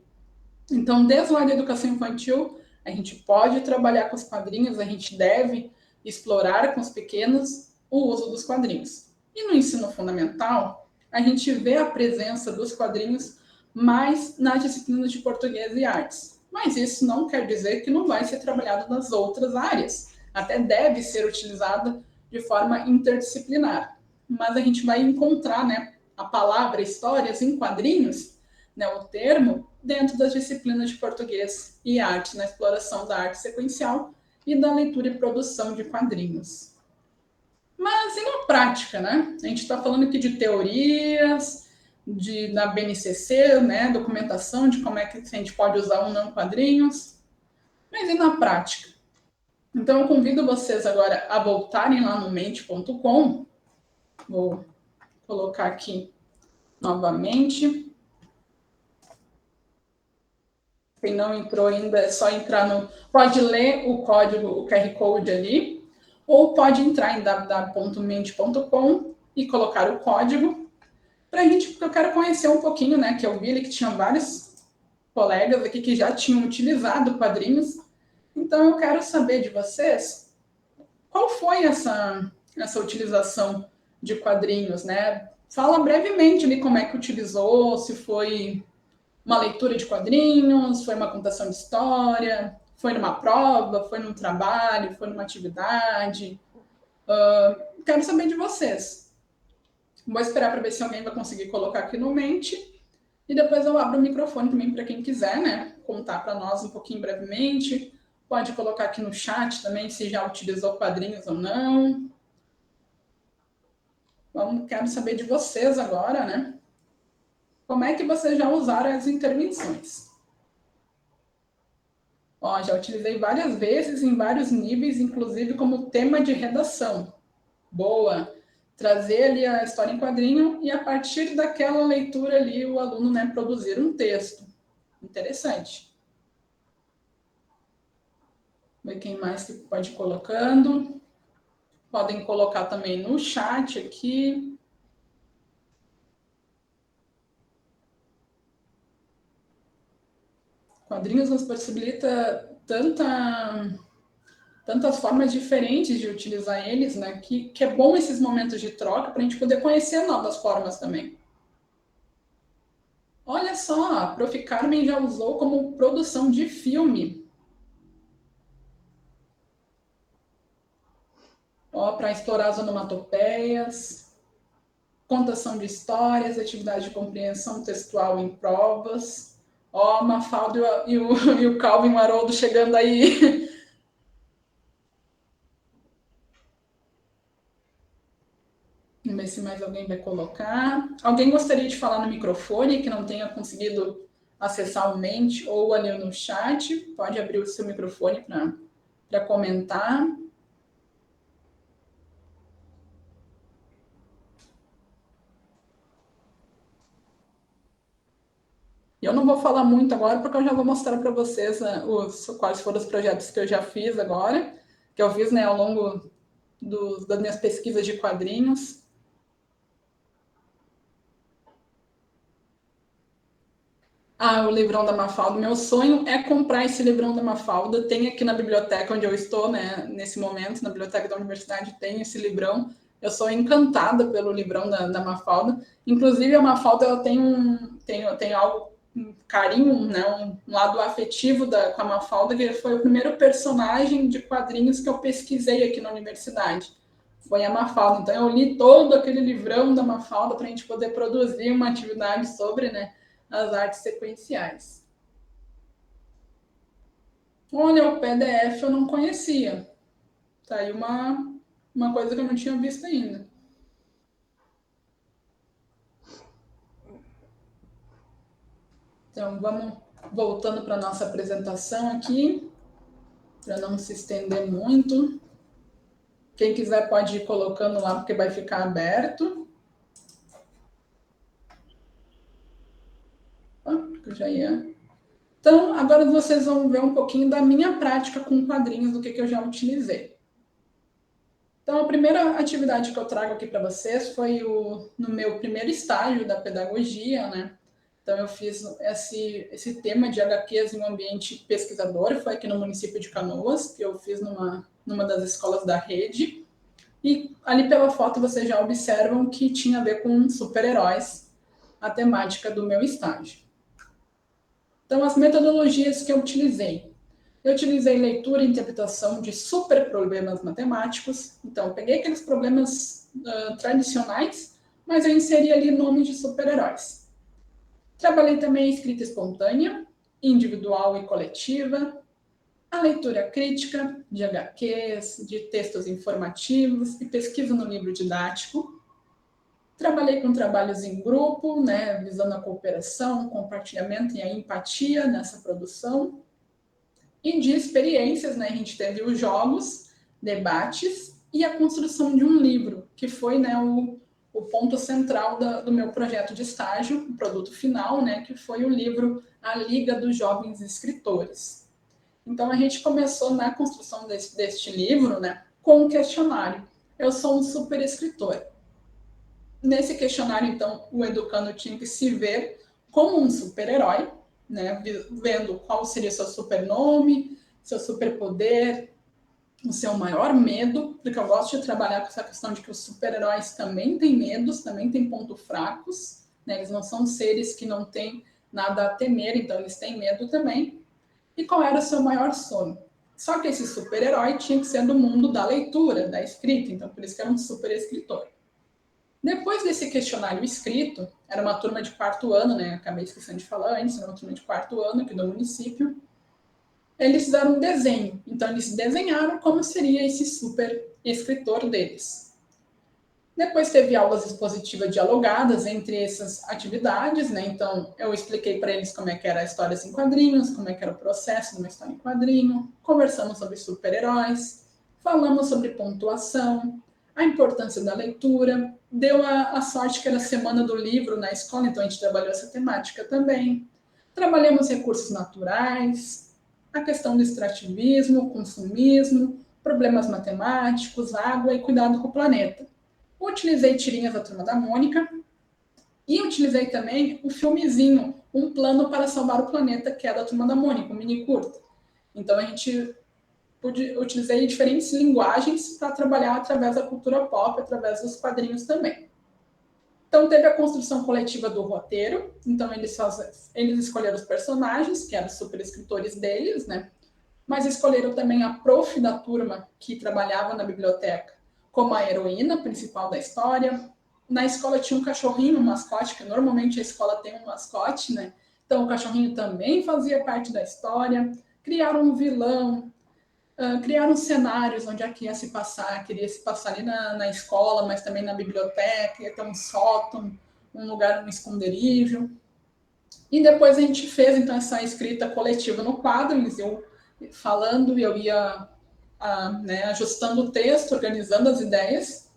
Então, desde lá da educação infantil, a gente pode trabalhar com os quadrinhos, a gente deve explorar com os pequenos o uso dos quadrinhos. E no ensino fundamental, a gente vê a presença dos quadrinhos mais nas disciplinas de português e artes. Mas isso não quer dizer que não vai ser trabalhado nas outras áreas. Até deve ser utilizado de forma interdisciplinar. Mas a gente vai encontrar, né, a palavra histórias em quadrinhos, né, o termo, dentro das disciplinas de português e arte, na exploração da arte sequencial e da leitura e produção de quadrinhos. Mas e na prática, né? A gente está falando aqui de teorias, da BNCC, né, documentação de como é que a gente pode usar ou não quadrinhos. Mas e na prática? Então, eu convido vocês agora a voltarem lá no mente.com. Vou colocar aqui novamente. Quem não entrou ainda, é só entrar no... Pode ler o código, o QR Code ali, ou pode entrar em www.mente.com e colocar o código para a gente, porque eu quero conhecer um pouquinho, né, que eu vi ali que tinha vários colegas aqui que já tinham utilizado quadrinhos, então eu quero saber de vocês qual foi essa utilização de quadrinhos, né? Fala brevemente ali como é que utilizou, se foi uma leitura de quadrinhos, foi uma contação de história, foi numa prova, foi num trabalho, foi numa atividade. Quero saber de vocês. Vou esperar para ver se alguém vai conseguir colocar aqui no Mente. E depois eu abro o microfone também para quem quiser, né? Contar para nós um pouquinho brevemente. Pode colocar aqui no chat também se já utilizou quadrinhos ou não. Quero saber de vocês agora, né? Como é que vocês já usaram as intervenções? Ó, já utilizei várias vezes, em vários níveis, inclusive como tema de redação. Boa! Trazer ali a história em quadrinho e, a partir daquela leitura ali, o aluno, né, produzir um texto. Interessante. Ver quem mais que pode ir colocando. Podem colocar também no chat aqui. Quadrinhos nos possibilita tantas formas diferentes de utilizar eles, né? Que é bom esses momentos de troca para a gente poder conhecer novas formas também. Olha só, a Prof. Carmen já usou como produção de filme. Ó, para explorar as onomatopeias, contação de histórias, atividade de compreensão textual em provas. Ó, Mafalda e o Calvin Haroldo chegando aí. Vamos ver se mais alguém vai colocar. Alguém gostaria de falar no microfone que não tenha conseguido acessar o Mente ou ali no chat? Pode abrir o seu microfone para comentar. Eu não vou falar muito agora, porque eu já vou mostrar para vocês quais foram os projetos que eu já fiz agora, que eu fiz, né, ao longo das minhas pesquisas de quadrinhos. Ah, o livrão da Mafalda. Meu sonho é comprar esse livrão da Mafalda. Tem aqui na biblioteca onde eu estou, né? Nesse momento, na biblioteca da universidade, tem esse livrão. Eu sou encantada pelo livrão da Mafalda. Inclusive, a Mafalda ela tem algo, um carinho, né? Um lado afetivo com a Mafalda, que foi o primeiro personagem de quadrinhos que eu pesquisei aqui na universidade. Foi a Mafalda. Então, eu li todo aquele livrão da Mafalda para a gente poder produzir uma atividade sobre, né, as artes sequenciais. Olha, o PDF eu não conhecia. Tá aí uma coisa que eu não tinha visto ainda. Então, vamos voltando para a nossa apresentação aqui, para não se estender muito. Quem quiser pode ir colocando lá, porque vai ficar aberto. Eu já ia. Então, agora vocês vão ver um pouquinho da minha prática com quadrinhos, do que eu já utilizei. Então, a primeira atividade que eu trago aqui para vocês foi no meu primeiro estágio da pedagogia, né? Então, eu fiz esse tema de HQs em um ambiente pesquisador, foi aqui no município de Canoas, que eu fiz numa das escolas da rede. E ali pela foto vocês já observam que tinha a ver com super-heróis, a temática do meu estágio. Então, as metodologias que eu utilizei leitura e interpretação de super problemas matemáticos. Então, eu peguei aqueles problemas tradicionais, mas eu inseri ali nomes de super-heróis. Trabalhei também a escrita espontânea, individual e coletiva, a leitura crítica de HQs, de textos informativos e pesquisa no livro didático. Trabalhei com trabalhos em grupo, né, visando a cooperação, compartilhamento e a empatia nessa produção. E de experiências, né, a gente teve os jogos, debates e a construção de um livro, que foi, né, o ponto central do meu projeto de estágio, o produto final, né, que foi o livro A Liga dos Jovens Escritores. Então, a gente começou na construção deste livro, né, com um questionário. Eu sou um super escritor. Nesse questionário, então, o educando tinha que se ver como um super-herói, né, vendo qual seria seu supernome, seu superpoder, o seu maior medo, porque eu gosto de trabalhar com essa questão de que os super-heróis também têm medos, também têm pontos fracos, né, eles não são seres que não têm nada a temer, então eles têm medo também. E qual era o seu maior sonho? Só que esse super-herói tinha que ser do mundo da leitura, da escrita, então por isso que era um super escritor. Depois desse questionário escrito, era uma turma de quarto ano, né? Acabei esquecendo de falar antes, era uma turma de quarto ano aqui do município. Eles fizeram um desenho, então eles desenharam como seria esse super escritor deles. Depois teve aulas expositivas dialogadas entre essas atividades, né? Então eu expliquei para eles como é que era a história em quadrinhos, como é que era o processo de uma história em quadrinho, conversamos sobre super-heróis, falamos sobre pontuação, a importância da leitura, deu a sorte que era a semana do livro na escola, então a gente trabalhou essa temática também. Trabalhamos recursos naturais, a questão do extrativismo, consumismo, problemas matemáticos, água e cuidado com o planeta. Utilizei tirinhas da Turma da Mônica e utilizei também o filmezinho Um Plano para Salvar o Planeta, que é da Turma da Mônica, um mini curto. Então a gente utilizei diferentes linguagens para trabalhar através da cultura pop, através dos quadrinhos também. Então teve a construção coletiva do roteiro, então eles escolheram os personagens, que eram os super escritores deles, né? Mas escolheram também a prof da turma que trabalhava na biblioteca como a heroína principal da história. Na escola tinha um cachorrinho, um mascote, que normalmente a escola tem um mascote, né? Então o cachorrinho também fazia parte da história. Criaram um vilão, criaram cenários onde a queria se passar ali na escola, mas também na biblioteca, ia ter um sótão, um lugar, um esconderijo. E depois a gente fez então essa escrita coletiva no quadro, eles iam falando e eu ia né, ajustando o texto, organizando as ideias.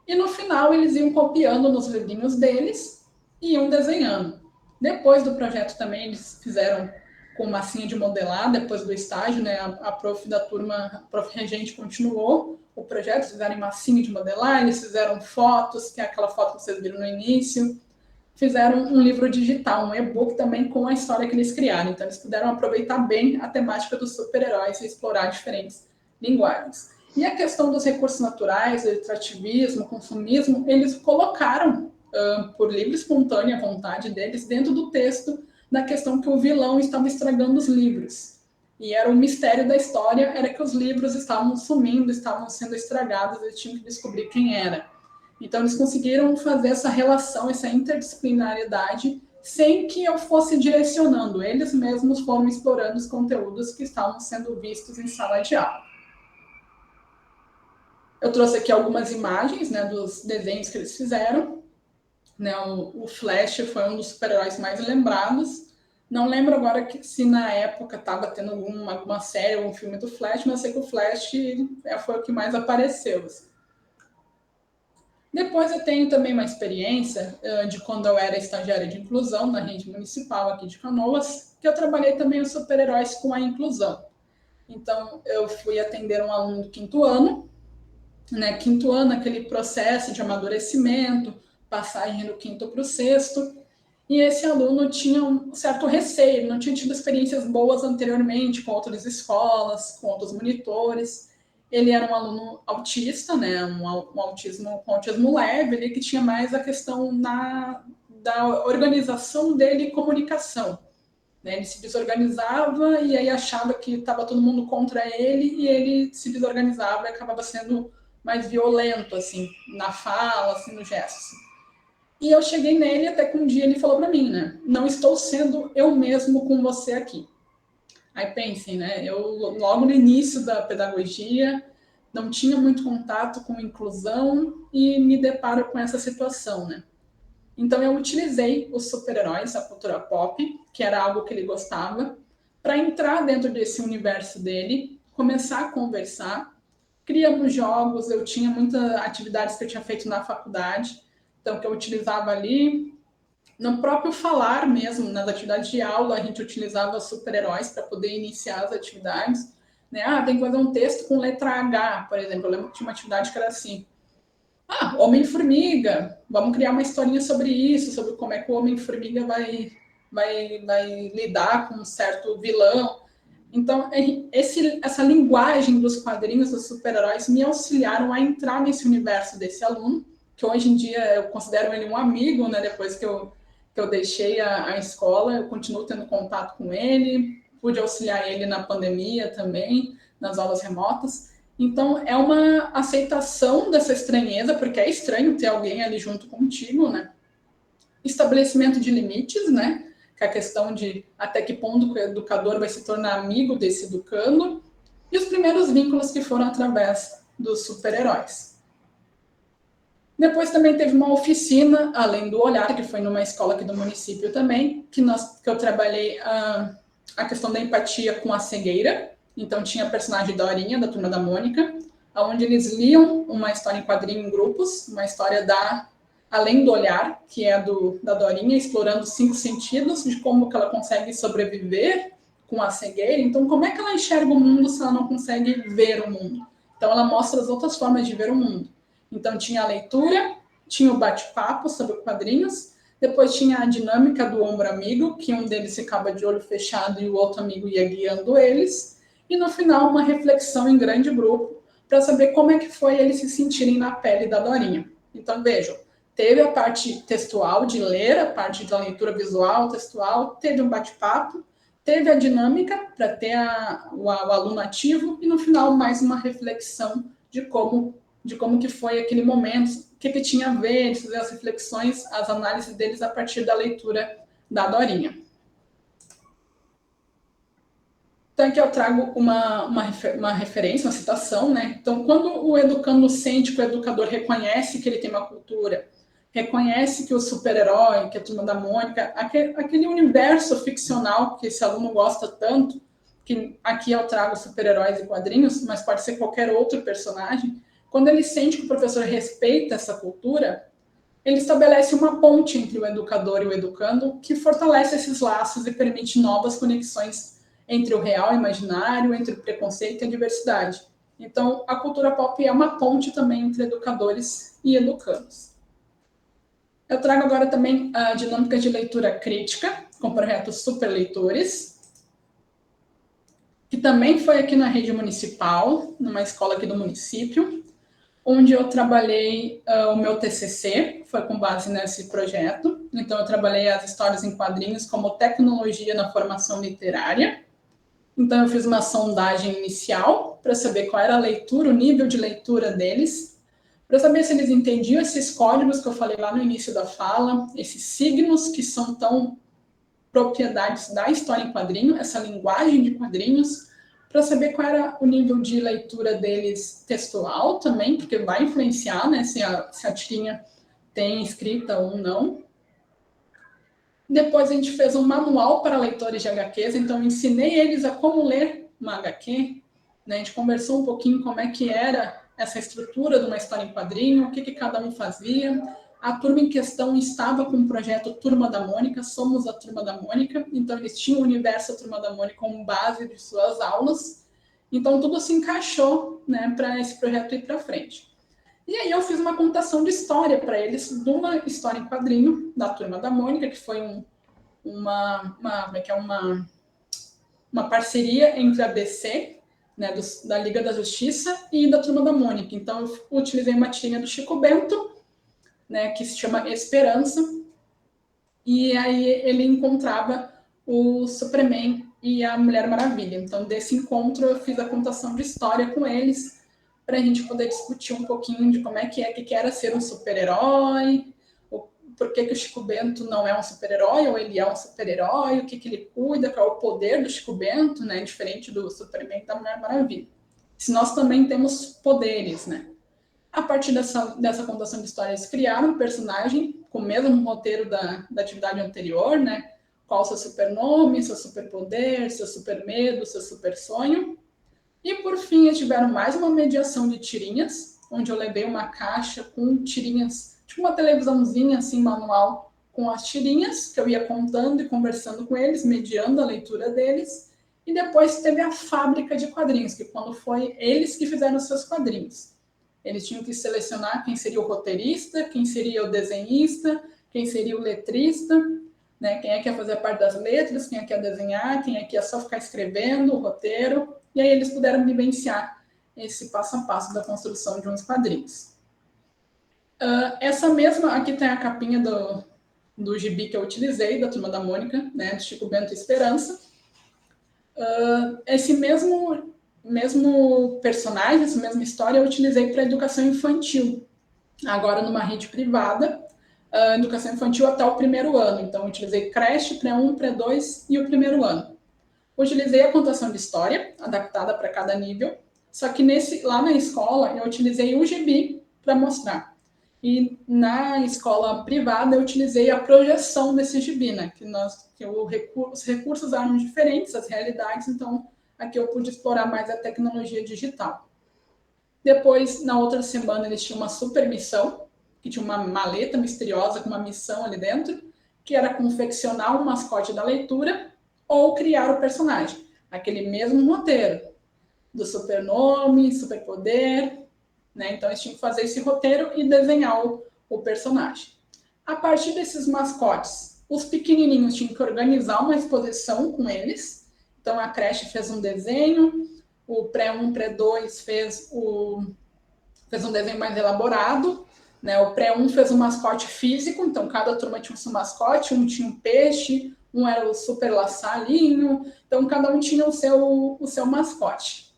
E no final eles iam copiando nos livrinhos deles e iam desenhando. Depois do projeto também eles fizeram com massinha de modelar, depois do estágio, né, a prof da turma, a prof regente continuou o projeto, fizeram em massinha de modelar, eles fizeram fotos, que é aquela foto que vocês viram no início, fizeram um livro digital, um e-book também com a história que eles criaram. Então, eles puderam aproveitar bem a temática dos super-heróis e explorar diferentes linguagens. E a questão dos recursos naturais, extrativismo, consumismo, eles colocaram, por livre e espontânea vontade deles, dentro do texto, da questão que o vilão estava estragando os livros. E era o mistério da história, era que os livros estavam sumindo, estavam sendo estragados, eles tinham que descobrir quem era. Então, eles conseguiram fazer essa relação, essa interdisciplinariedade, sem que eu fosse direcionando. Eles mesmos foram explorando os conteúdos que estavam sendo vistos em sala de aula. Eu trouxe aqui algumas imagens, né, dos desenhos que eles fizeram. Né, o Flash foi um dos super-heróis mais lembrados. Não lembro agora se na época estava tendo alguma série, algum filme do Flash, mas eu sei que o Flash foi o que mais apareceu. Assim. Depois eu tenho também uma experiência de quando eu era estagiária de inclusão na rede municipal aqui de Canoas, que eu trabalhei também os super-heróis com a inclusão. Então, eu fui atender um aluno do quinto ano, né? Quinto ano, aquele processo de amadurecimento, passagem do quinto para o sexto, e esse aluno tinha um certo receio, não tinha tido experiências boas anteriormente com outras escolas, com outros monitores. Ele era um aluno autista, né, um autismo com autismo leve, ele que tinha mais a questão da organização dele e comunicação. Né? Ele se desorganizava e aí achava que estava todo mundo contra ele e ele se desorganizava e acabava sendo mais violento, assim, na fala, assim, no gesto. Assim. E eu cheguei nele até que um dia ele falou para mim, né? Não estou sendo eu mesmo com você aqui. Aí pensem, né? Eu logo no início da pedagogia não tinha muito contato com inclusão e me deparo com essa situação, né? Então eu utilizei os super-heróis, a cultura pop, que era algo que ele gostava, para entrar dentro desse universo dele, começar a conversar. Criamos jogos, eu tinha muitas atividades que eu tinha feito na faculdade, então que eu utilizava ali. No próprio falar mesmo, nas atividades de aula, a gente utilizava super-heróis para poder iniciar as atividades. Né? Ah, tem que fazer um texto com letra H, por exemplo. Eu lembro que tinha uma atividade que era assim: Homem-Formiga, vamos criar uma historinha sobre isso, sobre como é que o Homem-Formiga vai lidar com um certo vilão. Então, essa linguagem dos quadrinhos dos super-heróis me auxiliaram a entrar nesse universo desse aluno, que hoje em dia eu considero ele um amigo, né? Depois que eu deixei a escola, eu continuo tendo contato com ele, pude auxiliar ele na pandemia também, nas aulas remotas. Então, é uma aceitação dessa estranheza, porque é estranho ter alguém ali junto contigo, né? Estabelecimento de limites, né? Que é a questão de até que ponto o educador vai se tornar amigo desse educando, e os primeiros vínculos que foram através dos super-heróis. Depois também teve uma oficina, além do Olhar, que foi numa escola aqui do município também, que eu trabalhei a questão da empatia com a cegueira. Então tinha a personagem Dorinha, da Turma da Mônica, onde eles liam uma história em quadrinho em grupos, uma história Além do Olhar, que é da Dorinha, explorando 5 sentidos de como que ela consegue sobreviver com a cegueira. Então, como é que ela enxerga o mundo se ela não consegue ver o mundo? Então, ela mostra as outras formas de ver o mundo. Então, tinha a leitura, tinha o bate-papo sobre quadrinhos, depois tinha a dinâmica do ombro amigo, que um deles ficava de olho fechado e o outro amigo ia guiando eles, e no final uma reflexão em grande grupo para saber como é que foi eles se sentirem na pele da Dorinha. Então, vejam, teve a parte textual de ler, a parte da leitura visual, textual, teve um bate-papo, teve a dinâmica para ter o aluno ativo e no final mais uma reflexão de como que foi aquele momento, o que tinha a ver, eles fazer as reflexões, as análises deles a partir da leitura da Dorinha. Então, aqui eu trago uma referência, uma citação, né? Então, quando o educando sente que o educador reconhece que ele tem uma cultura, reconhece que o super-herói, que a Turma da Mônica, aquele universo ficcional que esse aluno gosta tanto, que aqui eu trago super-heróis e quadrinhos, mas pode ser qualquer outro personagem, quando ele sente que o professor respeita essa cultura, ele estabelece uma ponte entre o educador e o educando que fortalece esses laços e permite novas conexões entre o real e o imaginário, entre o preconceito e a diversidade. Então, a cultura pop é uma ponte também entre educadores e educandos. Eu trago agora também a dinâmica de leitura crítica, com o projeto Super Leitores, que também foi aqui na rede municipal, numa escola aqui do município, onde eu trabalhei o meu TCC, foi com base nesse projeto. Então, eu trabalhei as histórias em quadrinhos como tecnologia na formação literária. Então, eu fiz uma sondagem inicial para saber qual era a leitura, o nível de leitura deles, para saber se eles entendiam esses códigos que eu falei lá no início da fala, esses signos que são tão propriedades da história em quadrinho, essa linguagem de quadrinhos, para saber qual era o nível de leitura deles textual também, porque vai influenciar, né, se a tirinha tem escrita ou não. Depois a gente fez um manual para leitores de HQs, então eu ensinei eles a como ler uma HQ, né? A gente conversou um pouquinho como é que era essa estrutura de uma história em quadrinho, o que, que cada um fazia. A turma em questão estava com o projeto Turma da Mônica, somos a Turma da Mônica, então eles tinham o universo Turma da Mônica como base de suas aulas, então tudo se encaixou, né, para esse projeto ir para frente. E aí eu fiz uma contação de história para eles, de uma história em quadrinho da Turma da Mônica, que foi uma parceria entre a DC, né, da Liga da Justiça, e da Turma da Mônica. Então eu utilizei uma tirinha do Chico Bento, né, que se chama Esperança, e aí ele encontrava o Superman e a Mulher Maravilha. Então, desse encontro, eu fiz a contação de história com eles, para a gente poder discutir um pouquinho de como é que era ser um super-herói, por que o Chico Bento não é um super-herói, ou ele é um super-herói, o que ele cuida, qual é o poder do Chico Bento, né, diferente do Superman e da Mulher Maravilha. Se nós também temos poderes, né? A partir dessa contação de histórias, criaram um personagem com o mesmo roteiro da atividade anterior, né? Qual o seu supernome, seu superpoder, seu super medo, seu super sonho. E, por fim, eles tiveram mais uma mediação de tirinhas, onde eu levei uma caixa com tirinhas, tipo uma televisãozinha, assim, manual, com as tirinhas, que eu ia contando e conversando com eles, mediando a leitura deles. E depois teve a fábrica de quadrinhos, que quando foi eles que fizeram os seus quadrinhos. Eles tinham que selecionar quem seria o roteirista, quem seria o desenhista, quem seria o letrista, né? Quem é que ia fazer parte das letras, quem é que ia desenhar, quem é que ia só ficar escrevendo o roteiro. E aí eles puderam vivenciar esse passo a passo da construção de uns quadrinhos. Essa mesma, aqui tem a capinha do gibi que eu utilizei, da Turma da Mônica, né, de Chico Bento e Esperança. Esse mesmo personagem, essa mesma história, eu utilizei para educação infantil, agora numa rede privada, educação infantil até o primeiro ano. Então, eu utilizei creche, pré-1, pré-2 e o primeiro ano. Utilizei a contação de história, adaptada para cada nível, só que lá na escola eu utilizei o gibi para mostrar. E na escola privada eu utilizei a projeção desse gibi, né? Os recursos eram diferentes, as realidades, então aqui eu pude explorar mais a tecnologia digital. Depois, na outra semana, eles tinham uma super missão, que tinha uma maleta misteriosa com uma missão ali dentro, que era confeccionar um mascote da leitura ou criar o personagem. Aquele mesmo roteiro, do supernome, superpoder, né? Então, eles tinham que fazer esse roteiro e desenhar o personagem. A partir desses mascotes, os pequenininhos tinham que organizar uma exposição com eles. Então, a creche fez um desenho, o pré-1, pré-2 fez um desenho mais elaborado, né? O pré-1 fez um mascote físico, então cada turma tinha o seu mascote, um tinha um peixe, um era o super laçalinho, então cada um tinha o seu mascote.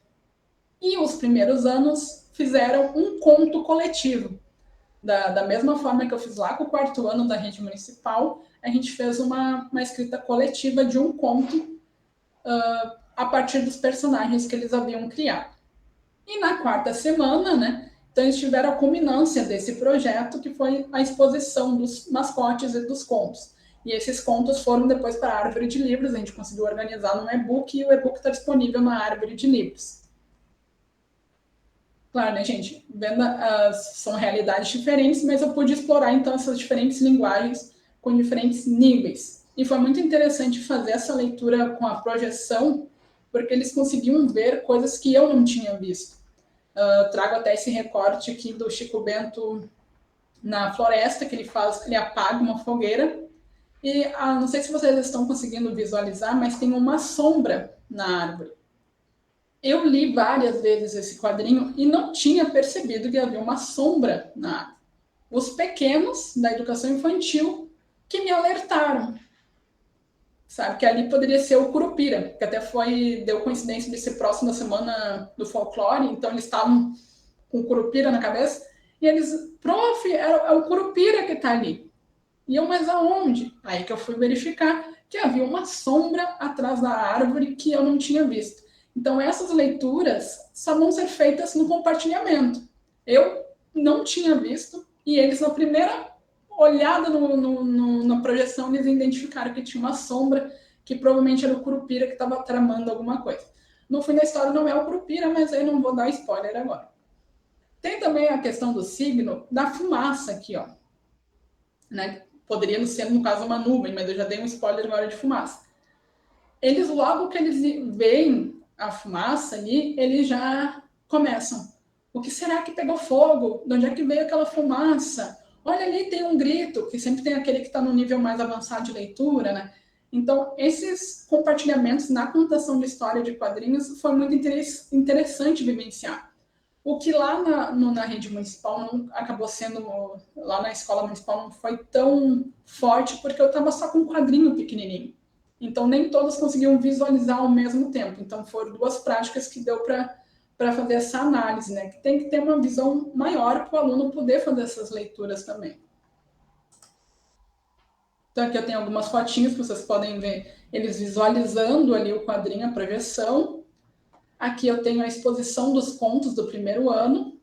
E os primeiros anos fizeram um conto coletivo. Da mesma forma que eu fiz lá com o quarto ano da rede municipal, a gente fez uma escrita coletiva de um conto a partir dos personagens que eles haviam criado. E na quarta semana, né, então eles tiveram a culminância desse projeto, que foi a exposição dos mascotes e dos contos. E esses contos foram depois para a árvore de livros, a gente conseguiu organizar num e-book, e o e-book está disponível na árvore de livros. Claro, né, gente? São realidades diferentes, mas eu pude explorar, então, essas diferentes linguagens com diferentes níveis. E foi muito interessante fazer essa leitura com a projeção, porque eles conseguiam ver coisas que eu não tinha visto. Trago até esse recorte aqui do Chico Bento na floresta, que ele apaga uma fogueira, e não sei se vocês estão conseguindo visualizar, mas tem uma sombra na árvore. Eu li várias vezes esse quadrinho e não tinha percebido que havia uma sombra na árvore. Os pequenos da educação infantil que me alertaram, sabe, que ali poderia ser o Curupira, que até deu coincidência de ser próximo da semana do folclore, então eles estavam com o Curupira na cabeça, e eles, prof, é o Curupira que está ali. E eu, mas aonde? Aí que eu fui verificar que havia uma sombra atrás da árvore que eu não tinha visto. Então essas leituras só vão ser feitas no compartilhamento. Eu não tinha visto, e eles na primeira olhada na projeção, eles identificaram que tinha uma sombra, que provavelmente era o Curupira que estava tramando alguma coisa. No fim da história não é o Curupira, mas aí não vou dar spoiler agora. Tem também a questão do signo da fumaça aqui, ó. Né? Poderia ser, no caso, uma nuvem, mas eu já dei um spoiler agora de fumaça. Eles, logo que eles veem a fumaça ali, eles já começam. O que será que pegou fogo? De onde é que veio aquela fumaça? Olha ali, tem um grito, que sempre tem aquele que está no nível mais avançado de leitura, né? Então, esses compartilhamentos na contação de história de quadrinhos foi muito interessante vivenciar. O que lá na rede municipal não acabou sendo, lá na escola municipal não foi tão forte, porque eu estava só com um quadrinho pequenininho. Então, nem todas conseguiam visualizar ao mesmo tempo. Então, foram duas práticas que deu para fazer essa análise, né? Que tem que ter uma visão maior para o aluno poder fazer essas leituras também. Então, aqui eu tenho algumas fotinhas que vocês podem ver eles visualizando ali o quadrinho, a projeção. Aqui eu tenho a exposição dos contos do primeiro ano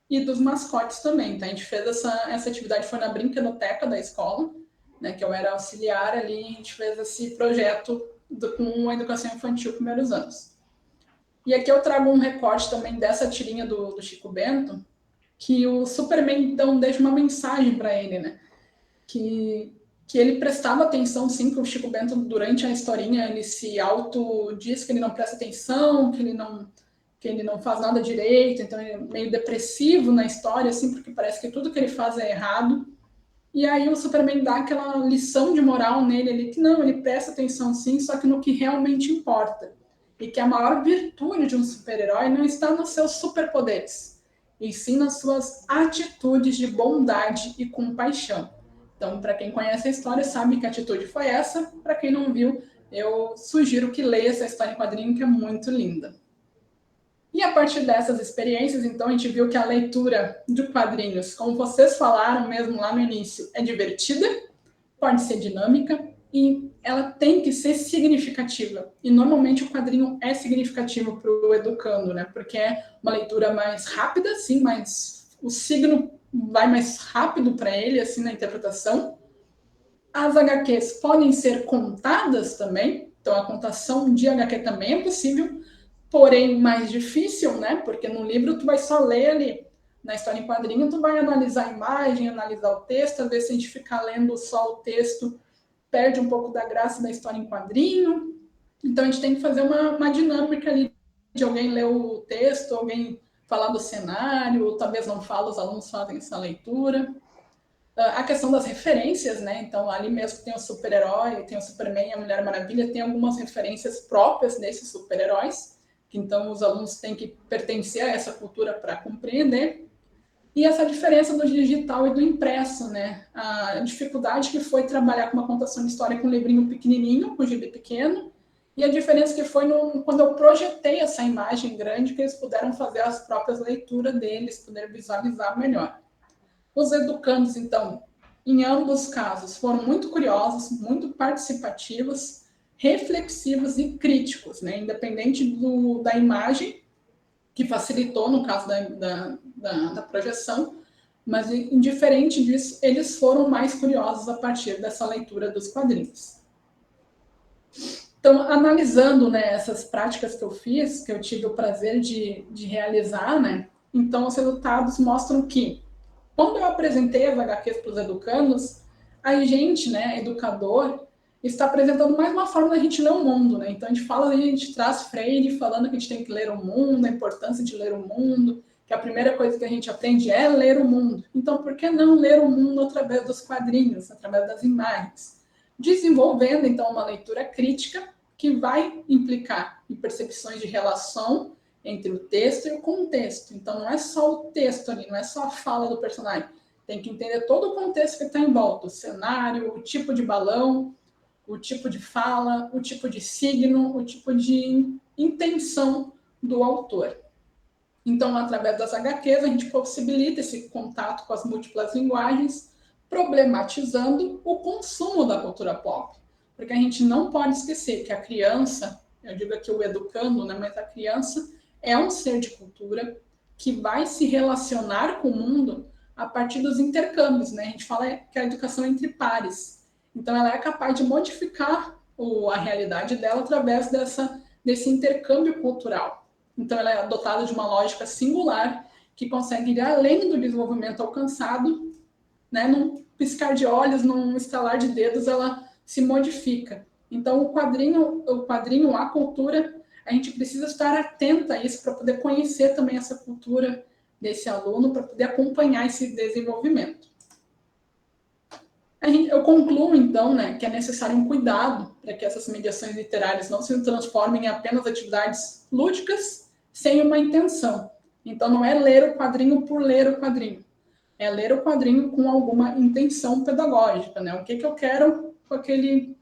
e dos mascotes também, tá? A gente fez essa atividade, foi na brinquedoteca da escola, né, que eu era auxiliar ali, e a gente fez esse projeto com a educação infantil primeiros anos. E aqui eu trago um recorte também dessa tirinha do Chico Bento, que o Superman, então, deixa uma mensagem para ele, né? Que ele prestava atenção, sim, que o Chico Bento, durante a historinha, ele se diz que ele não presta atenção, que ele não faz nada direito, então ele é meio depressivo na história, assim, porque parece que tudo que ele faz é errado. E aí o Superman dá aquela lição de moral nele ali, que não, ele presta atenção sim, só que no que realmente importa. E que a maior virtude de um super-herói não está nos seus superpoderes, e sim nas suas atitudes de bondade e compaixão. Então, para quem conhece a história, sabe que atitude foi essa. Para quem não viu, eu sugiro que leia essa história em quadrinho, que é muito linda. E a partir dessas experiências, então, a gente viu que a leitura de quadrinhos, como vocês falaram mesmo lá no início, é divertida, pode ser dinâmica e ela tem que ser significativa. E normalmente o quadrinho é significativo para o educando, né? Porque é uma leitura mais rápida, sim, mas o signo vai mais rápido para ele, assim, na interpretação. As HQs podem ser contadas também, então a contação de HQ também é possível, porém mais difícil, né? Porque no livro tu vai só ler ali. Na história em quadrinho, tu vai analisar a imagem, analisar o texto, às vezes se a gente ficar lendo só o texto, perde um pouco da graça da história em quadrinho. Então a gente tem que fazer uma dinâmica ali de alguém ler o texto, alguém falar do cenário, ou talvez não fala, os alunos fazem essa leitura. A questão das referências, né? Então, ali mesmo tem o super-herói, tem o Superman e a Mulher Maravilha, tem algumas referências próprias desses super-heróis, que então os alunos têm que pertencer a essa cultura para compreender. E essa diferença do digital e do impresso, né? A dificuldade que foi trabalhar com uma contação de história com um livrinho pequenininho, com gibi pequeno, e a diferença que foi quando eu projetei essa imagem grande, que eles puderam fazer as próprias leituras deles, poder visualizar melhor. Os educandos, então, em ambos casos, foram muito curiosos, muito participativos, reflexivos e críticos, né? Independente da imagem, que facilitou no caso da projeção, mas indiferente disso, eles foram mais curiosos a partir dessa leitura dos quadrinhos. Então, analisando, né, essas práticas que eu fiz, que eu tive o prazer de realizar, né, então os resultados mostram que, quando eu apresentei as HQs para os educandos, a gente, né, educador, está apresentando mais uma forma da gente ler o mundo, né? Então a gente traz Freire falando que a gente tem que ler o mundo, a importância de ler o mundo, que a primeira coisa que a gente aprende é ler o mundo. Então por que não ler o mundo através dos quadrinhos, através das imagens? Desenvolvendo então uma leitura crítica que vai implicar em percepções de relação entre o texto e o contexto. Então não é só o texto ali, não é só a fala do personagem. Tem que entender todo o contexto que está em volta, o cenário, o tipo de balão, o tipo de fala, o tipo de signo, o tipo de intenção do autor. Então, através das HQs, a gente possibilita esse contato com as múltiplas linguagens, problematizando o consumo da cultura pop. Porque a gente não pode esquecer que a criança, eu digo aqui o educando, né, mas a criança é um ser de cultura que vai se relacionar com o mundo a partir dos intercâmbios, né? A gente fala que a educação é entre pares. Então, ela é capaz de modificar a realidade dela através desse intercâmbio cultural. Então, ela é dotada de uma lógica singular que consegue ir além do desenvolvimento alcançado, né? Num piscar de olhos, num estalar de dedos, ela se modifica. Então, o quadrinho, a cultura, a gente precisa estar atenta a isso para poder conhecer também essa cultura desse aluno, para poder acompanhar esse desenvolvimento. Eu concluo, então, né, que é necessário um cuidado para que essas mediações literárias não se transformem em apenas atividades lúdicas sem uma intenção. Então, não é ler o quadrinho por ler o quadrinho, é ler o quadrinho com alguma intenção pedagógica, né? O que eu quero com aquele...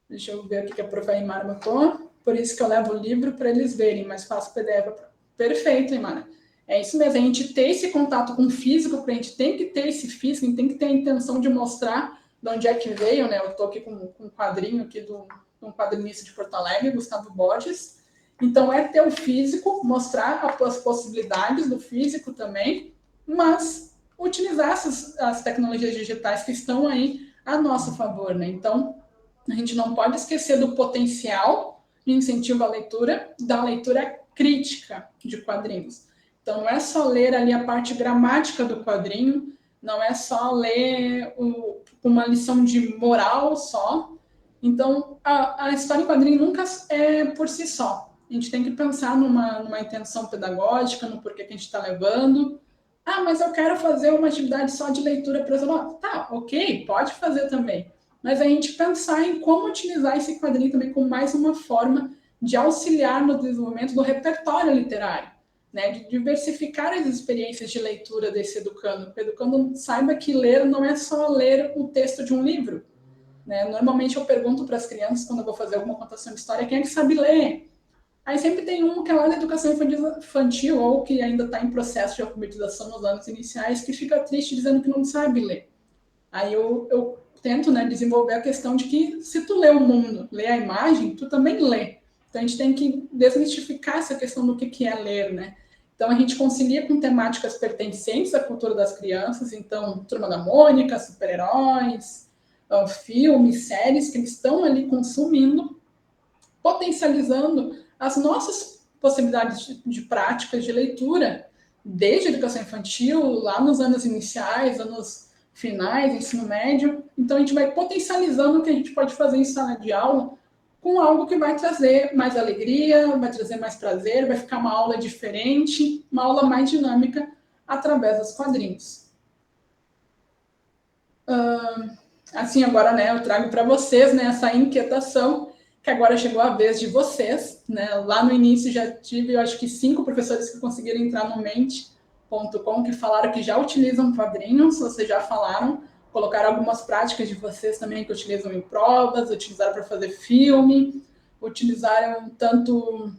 Deixa eu ver aqui que a prof. Aymara botou. Por isso que eu levo o livro para eles verem, mas faço PDF. Perfeito, Aymara. É isso mesmo, a gente ter esse contato com o físico, porque a gente tem que ter esse físico, a gente tem que ter a intenção de mostrar de onde é que veio, né? Eu estou aqui com um quadrinho aqui de um quadrinista de Porto Alegre, Gustavo Borges. Então, é ter o físico, mostrar as possibilidades do físico também, mas utilizar as tecnologias digitais que estão aí a nosso favor, né? Então, a gente não pode esquecer do potencial de incentivo à leitura, da leitura crítica de quadrinhos. Então, não é só ler ali a parte gramática do quadrinho, não é só ler uma lição de moral só. Então, a história em quadrinho nunca é por si só. A gente tem que pensar numa intenção pedagógica, no porquê que a gente está levando. Ah, mas eu quero fazer uma atividade só de leitura para os alunos. Tá, ok, pode fazer também. Mas a gente pensar em como utilizar esse quadrinho também como mais uma forma de auxiliar no desenvolvimento do repertório literário, né? De diversificar as experiências de leitura desse educando. Que o educando saiba que ler não é só ler o texto de um livro, né? Normalmente eu pergunto para as crianças, quando eu vou fazer alguma contação de história, quem é que sabe ler? Aí sempre tem um que é lá da educação infantil ou que ainda está em processo de alfabetização nos anos iniciais, que fica triste dizendo que não sabe ler. Aí eu tento, né, desenvolver a questão de que se tu lê o mundo, lê a imagem, tu também lê. Então a gente tem que desmistificar essa questão do que é ler, né? Então a gente concilia com temáticas pertencentes à cultura das crianças, então Turma da Mônica, super-heróis, filmes, séries que eles estão ali consumindo, potencializando as nossas possibilidades de práticas de leitura, desde a educação infantil, lá nos anos iniciais, anos finais, ensino médio. Então, a gente vai potencializando o que a gente pode fazer em sala de aula com algo que vai trazer mais alegria, vai trazer mais prazer, vai ficar uma aula diferente, uma aula mais dinâmica através dos quadrinhos. Assim, agora, né, eu trago para vocês, né, essa inquietação, que agora chegou a vez de vocês, né? Lá no início já tive, eu acho que 5 professores que conseguiram entrar no Mente.com, que falaram que já utilizam quadrinhos, vocês já falaram, colocaram algumas práticas de vocês também que utilizam em provas, utilizaram para fazer filme, utilizaram tanto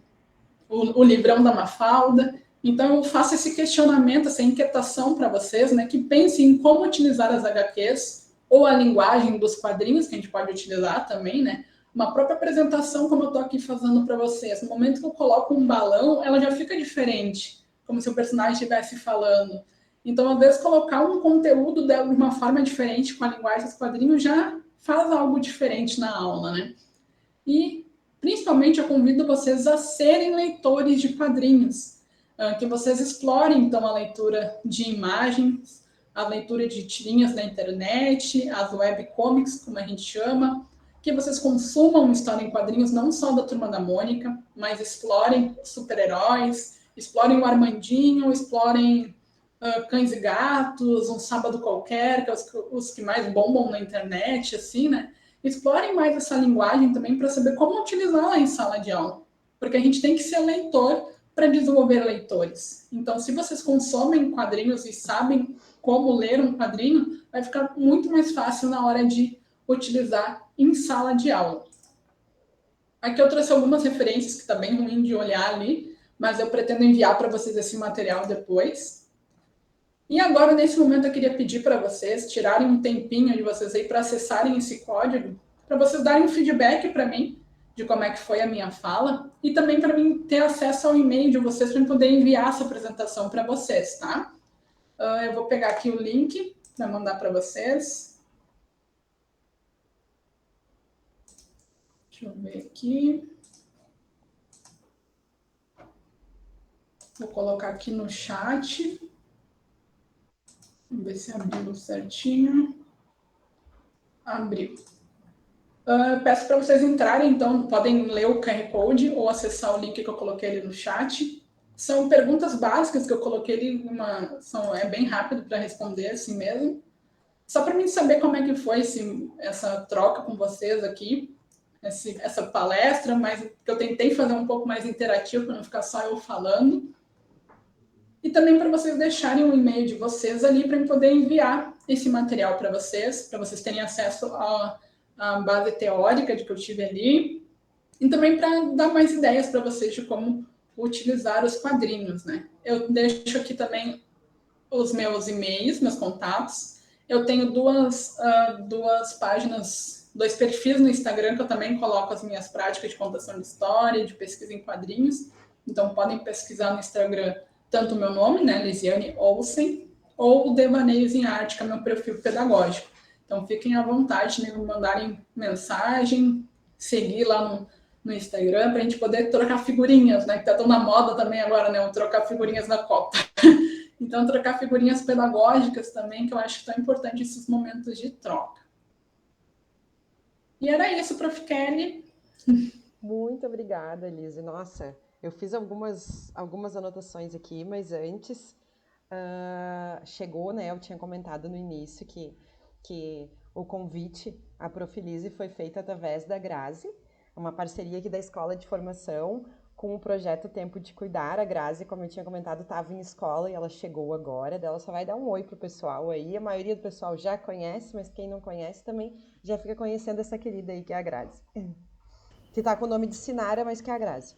o livrão da Mafalda. Então, eu faço esse questionamento, essa inquietação para vocês, né, que pensem em como utilizar as HQs ou a linguagem dos quadrinhos, que a gente pode utilizar também, né? Uma própria apresentação, como eu estou aqui fazendo para vocês. No momento que eu coloco um balão, ela já fica diferente, como se o personagem estivesse falando. Então, às vezes, colocar um conteúdo de uma forma diferente com a linguagem dos quadrinhos já faz algo diferente na aula, né? E, principalmente, eu convido vocês a serem leitores de quadrinhos, que vocês explorem, então, a leitura de imagens, a leitura de tirinhas da internet, as webcomics, como a gente chama, que vocês consumam história em quadrinhos, não só da Turma da Mônica, mas explorem super-heróis, explorem o Armandinho, explorem Cães e Gatos, Um Sábado Qualquer, que é os que mais bombam na internet, assim, né? Explorem mais essa linguagem também para saber como utilizá-la em sala de aula, porque a gente tem que ser leitor para desenvolver leitores. Então, se vocês consomem quadrinhos e sabem como ler um quadrinho, vai ficar muito mais fácil na hora de utilizar em sala de aula. Aqui eu trouxe algumas referências que está bem ruim de olhar ali, mas eu pretendo enviar para vocês esse material depois. E agora, nesse momento, eu queria pedir para vocês tirarem um tempinho de vocês aí para acessarem esse código, para vocês darem um feedback para mim de como é que foi a minha fala e também para mim ter acesso ao e-mail de vocês para poder enviar essa apresentação para vocês, tá? Eu vou pegar aqui o link para mandar para vocês. Deixa eu ver aqui. Vou colocar aqui no chat. Vamos ver se abriu certinho. Abriu. Peço para vocês entrarem, então podem ler o QR Code ou acessar o link que eu coloquei ali no chat. São perguntas básicas que eu coloquei ali, é bem rápido para responder assim mesmo. Só para mim saber como é que foi essa troca com vocês aqui, essa palestra, mas que eu tentei fazer um pouco mais interativo para não ficar só eu falando. E também para vocês deixarem o e-mail de vocês ali para eu poder enviar esse material para vocês terem acesso à base teórica de que eu tive ali, e também para dar mais ideias para vocês de como utilizar os quadrinhos, né? Eu deixo aqui também os meus e-mails, meus contatos. Eu tenho duas páginas, 2 perfis no Instagram que eu também coloco as minhas práticas de contação de história, de pesquisa em quadrinhos. Então, podem pesquisar no Instagram tanto o meu nome, né, Lisiane Olsen, ou o Devaneios em Arte, que é meu perfil pedagógico. Então, fiquem à vontade de me mandarem mensagem, seguir lá no Instagram, para a gente poder trocar figurinhas, né? Que tá tão na moda também agora, né? Trocar figurinhas da Copa. Então, trocar figurinhas pedagógicas também, que eu acho tão importante esses momentos de troca. E era isso, Prof. Kelly. Muito obrigada, Elise. Nossa, eu fiz algumas anotações aqui, mas antes chegou, né? Eu tinha comentado no início que o convite à Prof. Elise foi feito através da Grazi, uma parceria aqui da Escola de Formação com o projeto Tempo de Cuidar. A Grazi, como eu tinha comentado, estava em escola e ela chegou agora. Ela só vai dar um oi pro pessoal aí. A maioria do pessoal já conhece, mas quem não conhece também já fica conhecendo essa querida aí, que é a Grazi. Que tá com o nome de Sinara, mas que é a Grazi.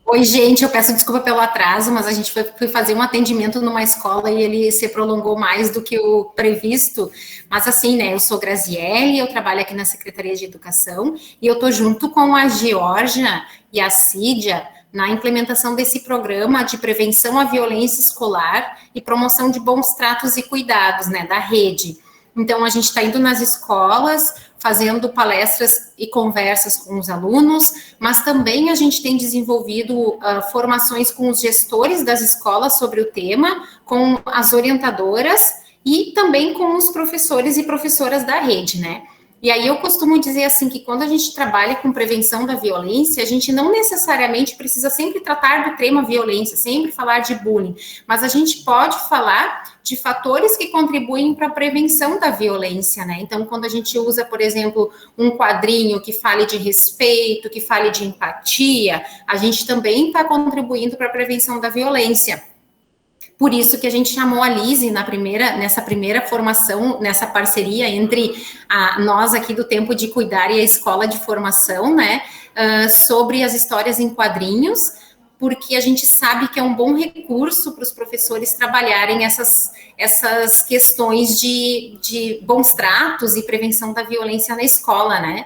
Oi, gente, eu peço desculpa pelo atraso, mas a gente foi fazer um atendimento numa escola e ele se prolongou mais do que o previsto. Mas assim, né, eu sou Graziele, eu trabalho aqui na Secretaria de Educação e eu tô junto com a Georgia e a Cídia na implementação desse programa de prevenção à violência escolar e promoção de bons tratos e cuidados, né, da rede. Então, a gente está indo nas escolas, fazendo palestras e conversas com os alunos, mas também a gente tem desenvolvido formações com os gestores das escolas sobre o tema, com as orientadoras e também com os professores e professoras da rede, né? E aí eu costumo dizer assim que quando a gente trabalha com prevenção da violência, a gente não necessariamente precisa sempre tratar do tema violência, sempre falar de bullying, mas a gente pode falar de fatores que contribuem para a prevenção da violência, né? Então, quando a gente usa, por exemplo, um quadrinho que fale de respeito, que fale de empatia, a gente também está contribuindo para a prevenção da violência. Por isso que a gente chamou a Lise nessa primeira formação, nessa parceria entre nós aqui do Tempo de Cuidar e a Escola de Formação, né, sobre as histórias em quadrinhos, porque a gente sabe que é um bom recurso para os professores trabalharem essas questões de bons tratos e prevenção da violência na escola, né.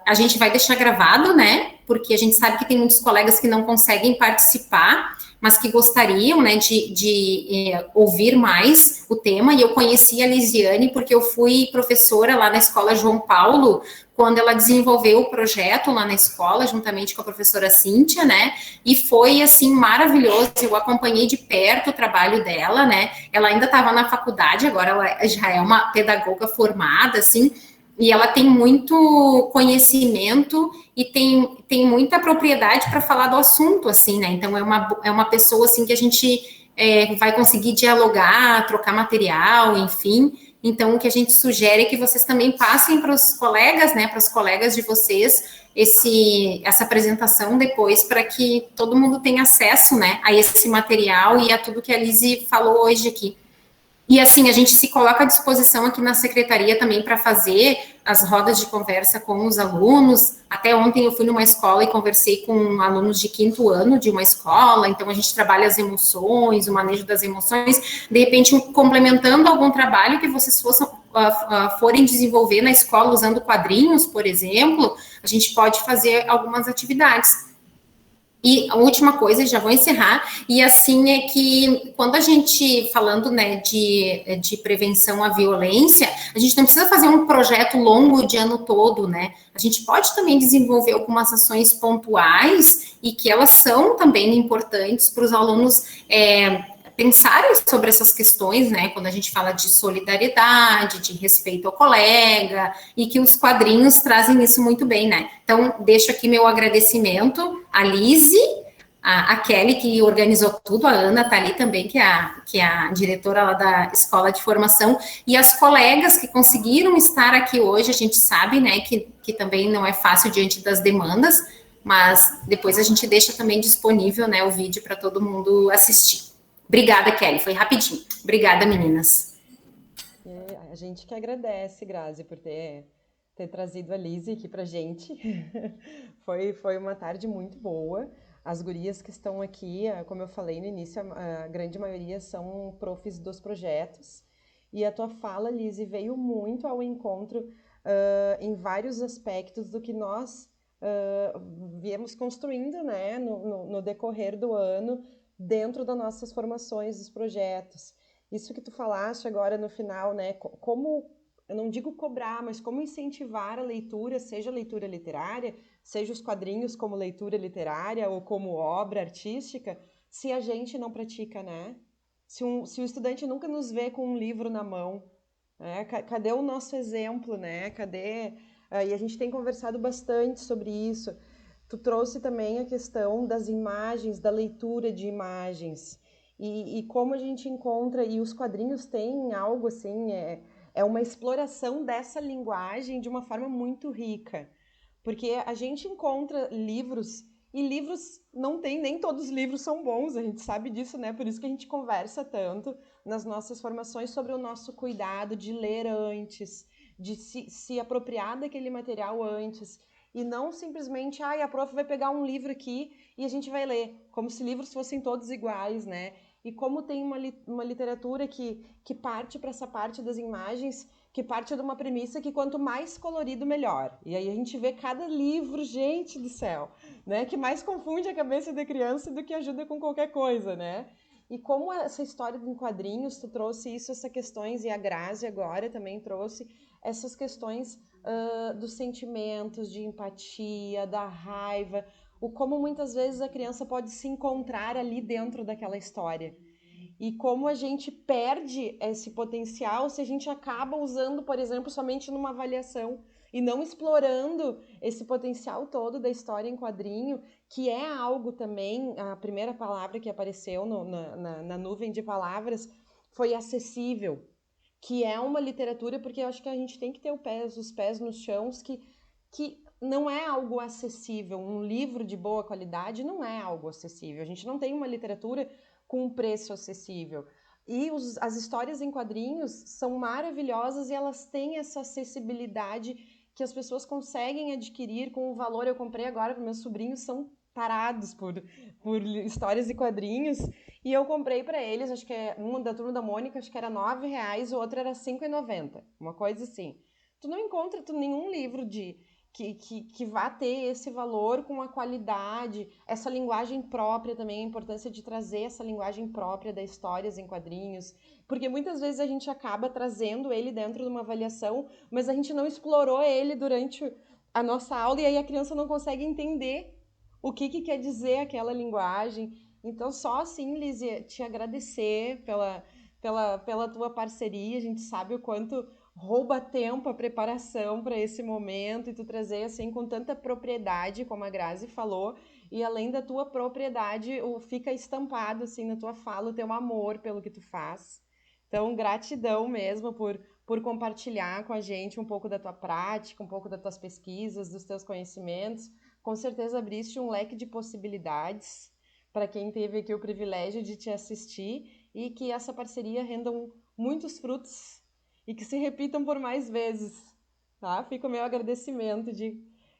A gente vai deixar gravado, né, porque a gente sabe que tem muitos colegas que não conseguem participar, mas que gostariam, né, de ouvir mais o tema, e eu conheci a Lisiane porque eu fui professora lá na Escola João Paulo, quando ela desenvolveu o projeto lá na escola, juntamente com a professora Cíntia, né, e foi, assim, maravilhoso, eu acompanhei de perto o trabalho dela, né, ela ainda estava na faculdade, agora ela já é uma pedagoga formada, assim, e ela tem muito conhecimento e tem muita propriedade para falar do assunto, assim, né? Então, é uma pessoa, assim, que a gente vai conseguir dialogar, trocar material, enfim. Então, o que a gente sugere é que vocês também passem para os colegas, né, para os colegas de vocês, essa apresentação depois, para que todo mundo tenha acesso, né, a esse material e a tudo que a Lise falou hoje aqui. E, assim, a gente se coloca à disposição aqui na secretaria também para fazer as rodas de conversa com os alunos. Até ontem eu fui numa escola e conversei com alunos de 5º ano de uma escola, então a gente trabalha as emoções, o manejo das emoções, de repente complementando algum trabalho que vocês forem desenvolver na escola usando quadrinhos, por exemplo, a gente pode fazer algumas atividades. E a última coisa, já vou encerrar, e assim é que quando a gente, falando, né, de prevenção à violência, a gente não precisa fazer um projeto longo de ano todo, né? A gente pode também desenvolver algumas ações pontuais e que elas são também importantes para os alunos pensarem sobre essas questões, né, quando a gente fala de solidariedade, de respeito ao colega, e que os quadrinhos trazem isso muito bem, né. Então, deixo aqui meu agradecimento à Lise, a Kelly, que organizou tudo, a Ana está ali também, que é a diretora lá da Escola de Formação, e as colegas que conseguiram estar aqui hoje. A gente sabe, né, que também não é fácil diante das demandas, mas depois a gente deixa também disponível, né, o vídeo para todo mundo assistir. Obrigada, Kelly, foi rapidinho. Obrigada, meninas. A gente que agradece, Grazi, por ter trazido a Lise aqui pra gente. Foi uma tarde muito boa. As gurias que estão aqui, como eu falei no início, a grande maioria são profs dos projetos. E a tua fala, Lise, veio muito ao encontro em vários aspectos do que nós viemos construindo, né, no decorrer do ano, dentro das nossas formações, dos projetos. Isso que tu falaste agora no final, né, como, eu não digo cobrar, mas como incentivar a leitura, seja a leitura literária, seja os quadrinhos como leitura literária ou como obra artística, se a gente não pratica, né? Se o estudante nunca nos vê com um livro na mão, né? Cadê o nosso exemplo, né? Cadê... E a gente tem conversado bastante sobre isso. Tu trouxe também a questão das imagens, da leitura de imagens. E como a gente encontra, e os quadrinhos têm algo assim, é uma exploração dessa linguagem de uma forma muito rica. Porque a gente encontra livros, e livros não tem, nem todos os livros são bons, a gente sabe disso, né? Por isso que a gente conversa tanto nas nossas formações sobre o nosso cuidado de ler antes, de se apropriar daquele material antes, e não simplesmente, a prof vai pegar um livro aqui e a gente vai ler, como se livros fossem todos iguais, né? E como tem uma literatura que parte para essa parte das imagens, que parte de uma premissa que quanto mais colorido, melhor. E aí a gente vê cada livro, gente do céu, né? Que mais confunde a cabeça da criança do que ajuda com qualquer coisa, né? E como essa história em quadrinhos, tu trouxe isso, essas questões, e a Grazi agora também trouxe essas questões dos sentimentos, de empatia, da raiva, o como muitas vezes a criança pode se encontrar ali dentro daquela história. E como a gente perde esse potencial se a gente acaba usando, por exemplo, somente numa avaliação e não explorando esse potencial todo da história em quadrinho, que é algo também, a primeira palavra que apareceu na nuvem de palavras foi acessível, que é uma literatura, porque eu acho que a gente tem que ter os pés nos chãos, que não é algo acessível. Um livro de boa qualidade não é algo acessível. A gente não tem uma literatura com um preço acessível. E as histórias em quadrinhos são maravilhosas e elas têm essa acessibilidade que as pessoas conseguem adquirir com o valor. Eu comprei agora para meus sobrinhos, são tarados por histórias e quadrinhos, e eu comprei para eles, acho que é uma da Turma da Mônica, acho que era R$9, o outro era R$5,90, uma coisa assim. Tu não encontra nenhum livro que vá ter esse valor com a qualidade, essa linguagem própria também, a importância de trazer essa linguagem própria das histórias em quadrinhos, porque muitas vezes a gente acaba trazendo ele dentro de uma avaliação, mas a gente não explorou ele durante a nossa aula e aí a criança não consegue entender o que quer dizer aquela linguagem. Então, só assim, Lizzie, te agradecer pela tua parceria. A gente sabe o quanto rouba tempo a preparação para esse momento e tu trazer assim com tanta propriedade, como a Grazi falou, e além da tua propriedade, fica estampado assim na tua fala o teu amor pelo que tu faz. Então, gratidão mesmo por compartilhar com a gente um pouco da tua prática, um pouco das tuas pesquisas, dos teus conhecimentos. Com certeza abriste um leque de possibilidades para quem teve aqui o privilégio de te assistir e que essa parceria renda muitos frutos e que se repitam por mais vezes, tá? Fica o meu agradecimento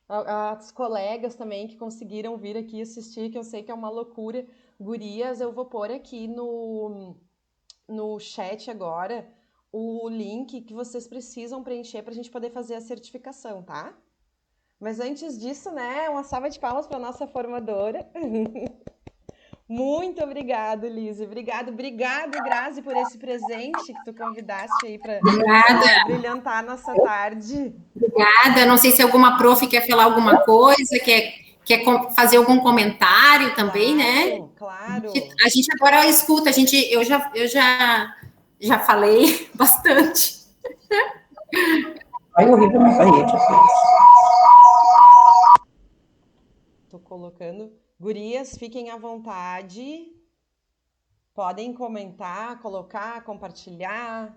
às colegas também que conseguiram vir aqui assistir, que eu sei que é uma loucura. Gurias, eu vou pôr aqui no chat agora o link que vocês precisam preencher para a gente poder fazer a certificação, tá? Mas antes disso, né, uma salva de palmas para nossa formadora. Muito obrigado, Lise. Obrigado, Grazi, por esse presente que tu convidaste aí para brilhantar a nossa tarde. Obrigada. Não sei se alguma prof quer falar alguma coisa, quer fazer algum comentário também, né? Claro. A gente agora escuta, eu já falei bastante. Ai, horrível minha parede. Tô colocando. Gurias, fiquem à vontade. Podem comentar, colocar, compartilhar,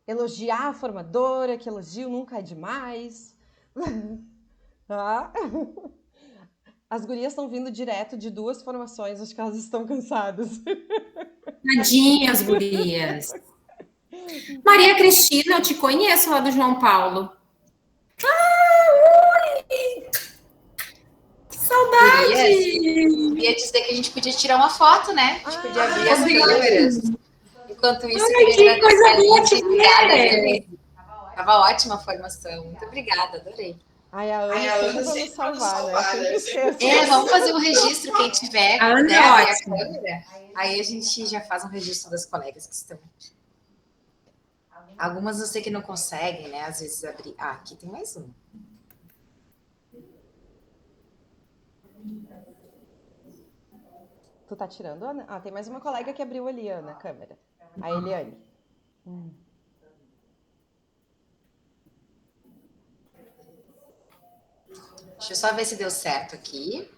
elogiar a formadora, que elogio nunca é demais. Tá? As gurias estão vindo direto de 2 formações, acho que elas estão cansadas. Tadinhas, gurias. Maria Cristina, eu te conheço lá do João Paulo. Oi! Que saudade! Queria dizer que a gente podia tirar uma foto, né? A gente podia abrir as câmeras. Enquanto isso, que coisa boa te ver! Tava ótima a formação. Muito obrigada, adorei. Ai, a Ana sempre vai nos salvar, né? Vamos fazer um registro, quem tiver. A Ana é ótima. Aí a gente já faz um registro das colegas que estão. Algumas eu sei que não conseguem, né? Às vezes abrir. Ah, aqui tem mais um. Tu tá tirando, Ana? Ah, tem mais uma colega que abriu ali, Ana, a câmera. A Eliane. Deixa eu só ver se deu certo aqui.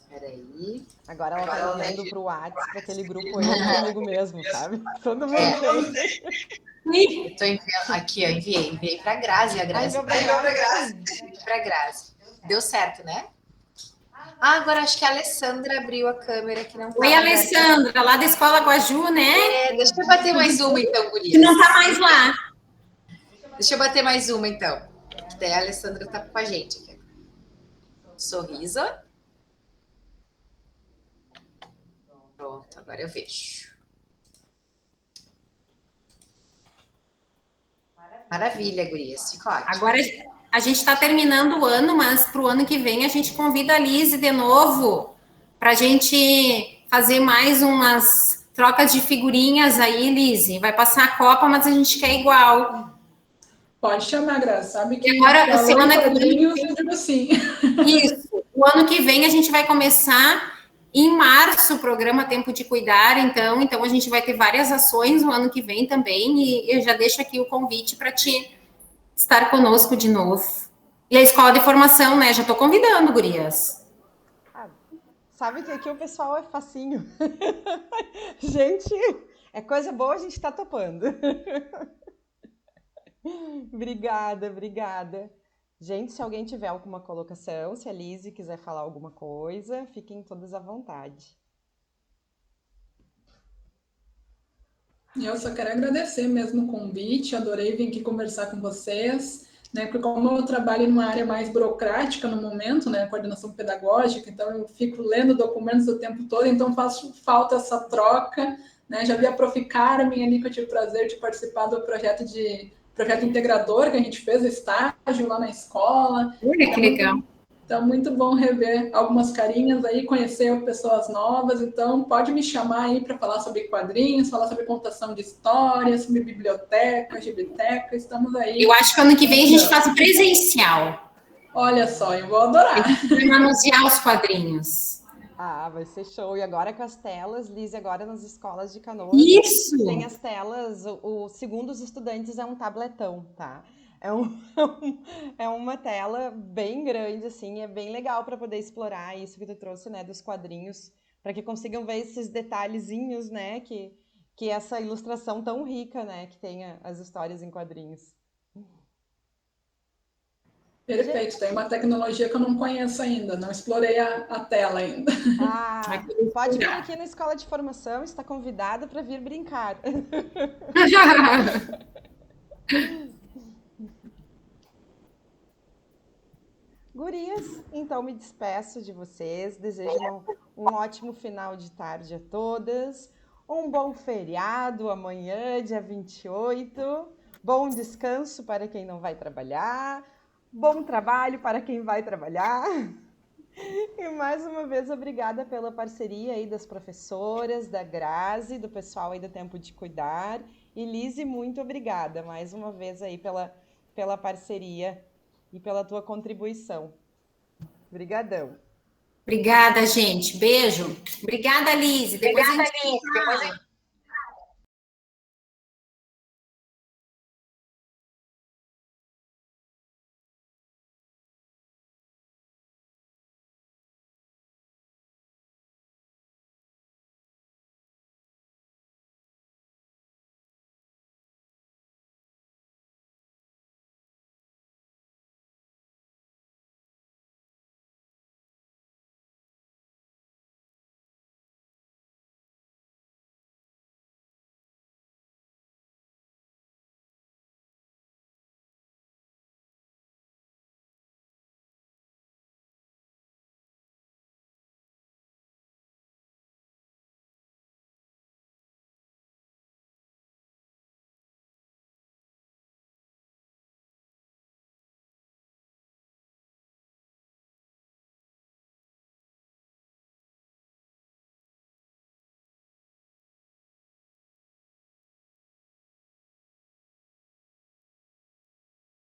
Peraí. Agora ela tá enviando pro WhatsApp, para aquele grupo eu comigo mesmo, sabe? Todo mundo tem. Eu tô enviando aqui, ó, enviei pra Grazi. A Grazi. Pra Grazi. Deu certo, né? Ah, agora acho que a Alessandra abriu a câmera que não tá. Oi, Alessandra, lá da Escola Guaju, né? Deixa eu bater mais uma, então, gurias. Não tá mais lá. Deixa eu bater mais uma, então. Daí a Alessandra tá com a gente aqui. Sorriso. Pronto, agora eu vejo. Maravilha, gurias. Fica ótimo. Agora a gente está terminando o ano, mas para o ano que vem a gente convida a Lise de novo para a gente fazer mais umas trocas de figurinhas aí, Lise. Vai passar a Copa, mas a gente quer igual. Pode chamar, Graça. Sabe que agora, semana que vem, eu digo sim. Isso. O ano que vem a gente vai começar em março o programa Tempo de Cuidar, então a gente vai ter várias ações no ano que vem também, e eu já deixo aqui o convite para te estar conosco de novo. E a escola de formação, né? Já estou convidando, gurias. Sabe que aqui o pessoal é facinho. Gente, é coisa boa, a gente está topando. Obrigada. Gente, se alguém tiver alguma colocação, se a Lise quiser falar alguma coisa, fiquem todas à vontade. Eu só quero agradecer mesmo o convite, adorei vir aqui conversar com vocês, né? Porque como eu trabalho numa área mais burocrática no momento, né? Coordenação pedagógica, então eu fico lendo documentos o tempo todo, então faço falta essa troca, né? Já vi a Prof. Carmen ali, que eu tive o prazer de participar do projeto integrador que a gente fez, estágio lá na escola. Olha que legal. Então, muito bom rever algumas carinhas aí, conhecer pessoas novas. Então, pode me chamar aí para falar sobre quadrinhos, falar sobre contação de histórias, sobre bibliotecas, biblioteca, estamos aí. Eu acho que ano que vem a gente faz presencial. Olha só, eu vou adorar. Vai manusear os quadrinhos. Ah, vai ser show. E agora com as telas, Lise, agora nas escolas de Canoas. Isso! Tem as telas, segundo os estudantes, é um tabletão, tá? É uma tela bem grande, assim, é bem legal para poder explorar isso que tu trouxe, né, dos quadrinhos, para que consigam ver esses detalhezinhos, né, que essa ilustração tão rica, né, que tem as histórias em quadrinhos. Perfeito, tem uma tecnologia que eu não conheço ainda, não explorei a tela ainda. Ah, pode vir aqui na escola de formação, está convidada para vir brincar. Gurias, então me despeço de vocês, desejo um ótimo final de tarde a todas, um bom feriado amanhã, dia 28, bom descanso para quem não vai trabalhar, Bom trabalho para quem vai trabalhar. E mais uma vez, obrigada pela parceria aí das professoras, da Grazi, do pessoal aí do Tempo de Cuidar. E Lise, muito obrigada mais uma vez aí pela parceria e pela tua contribuição. Obrigadão. Obrigada, gente. Beijo. Obrigada, Lise. Depois a gente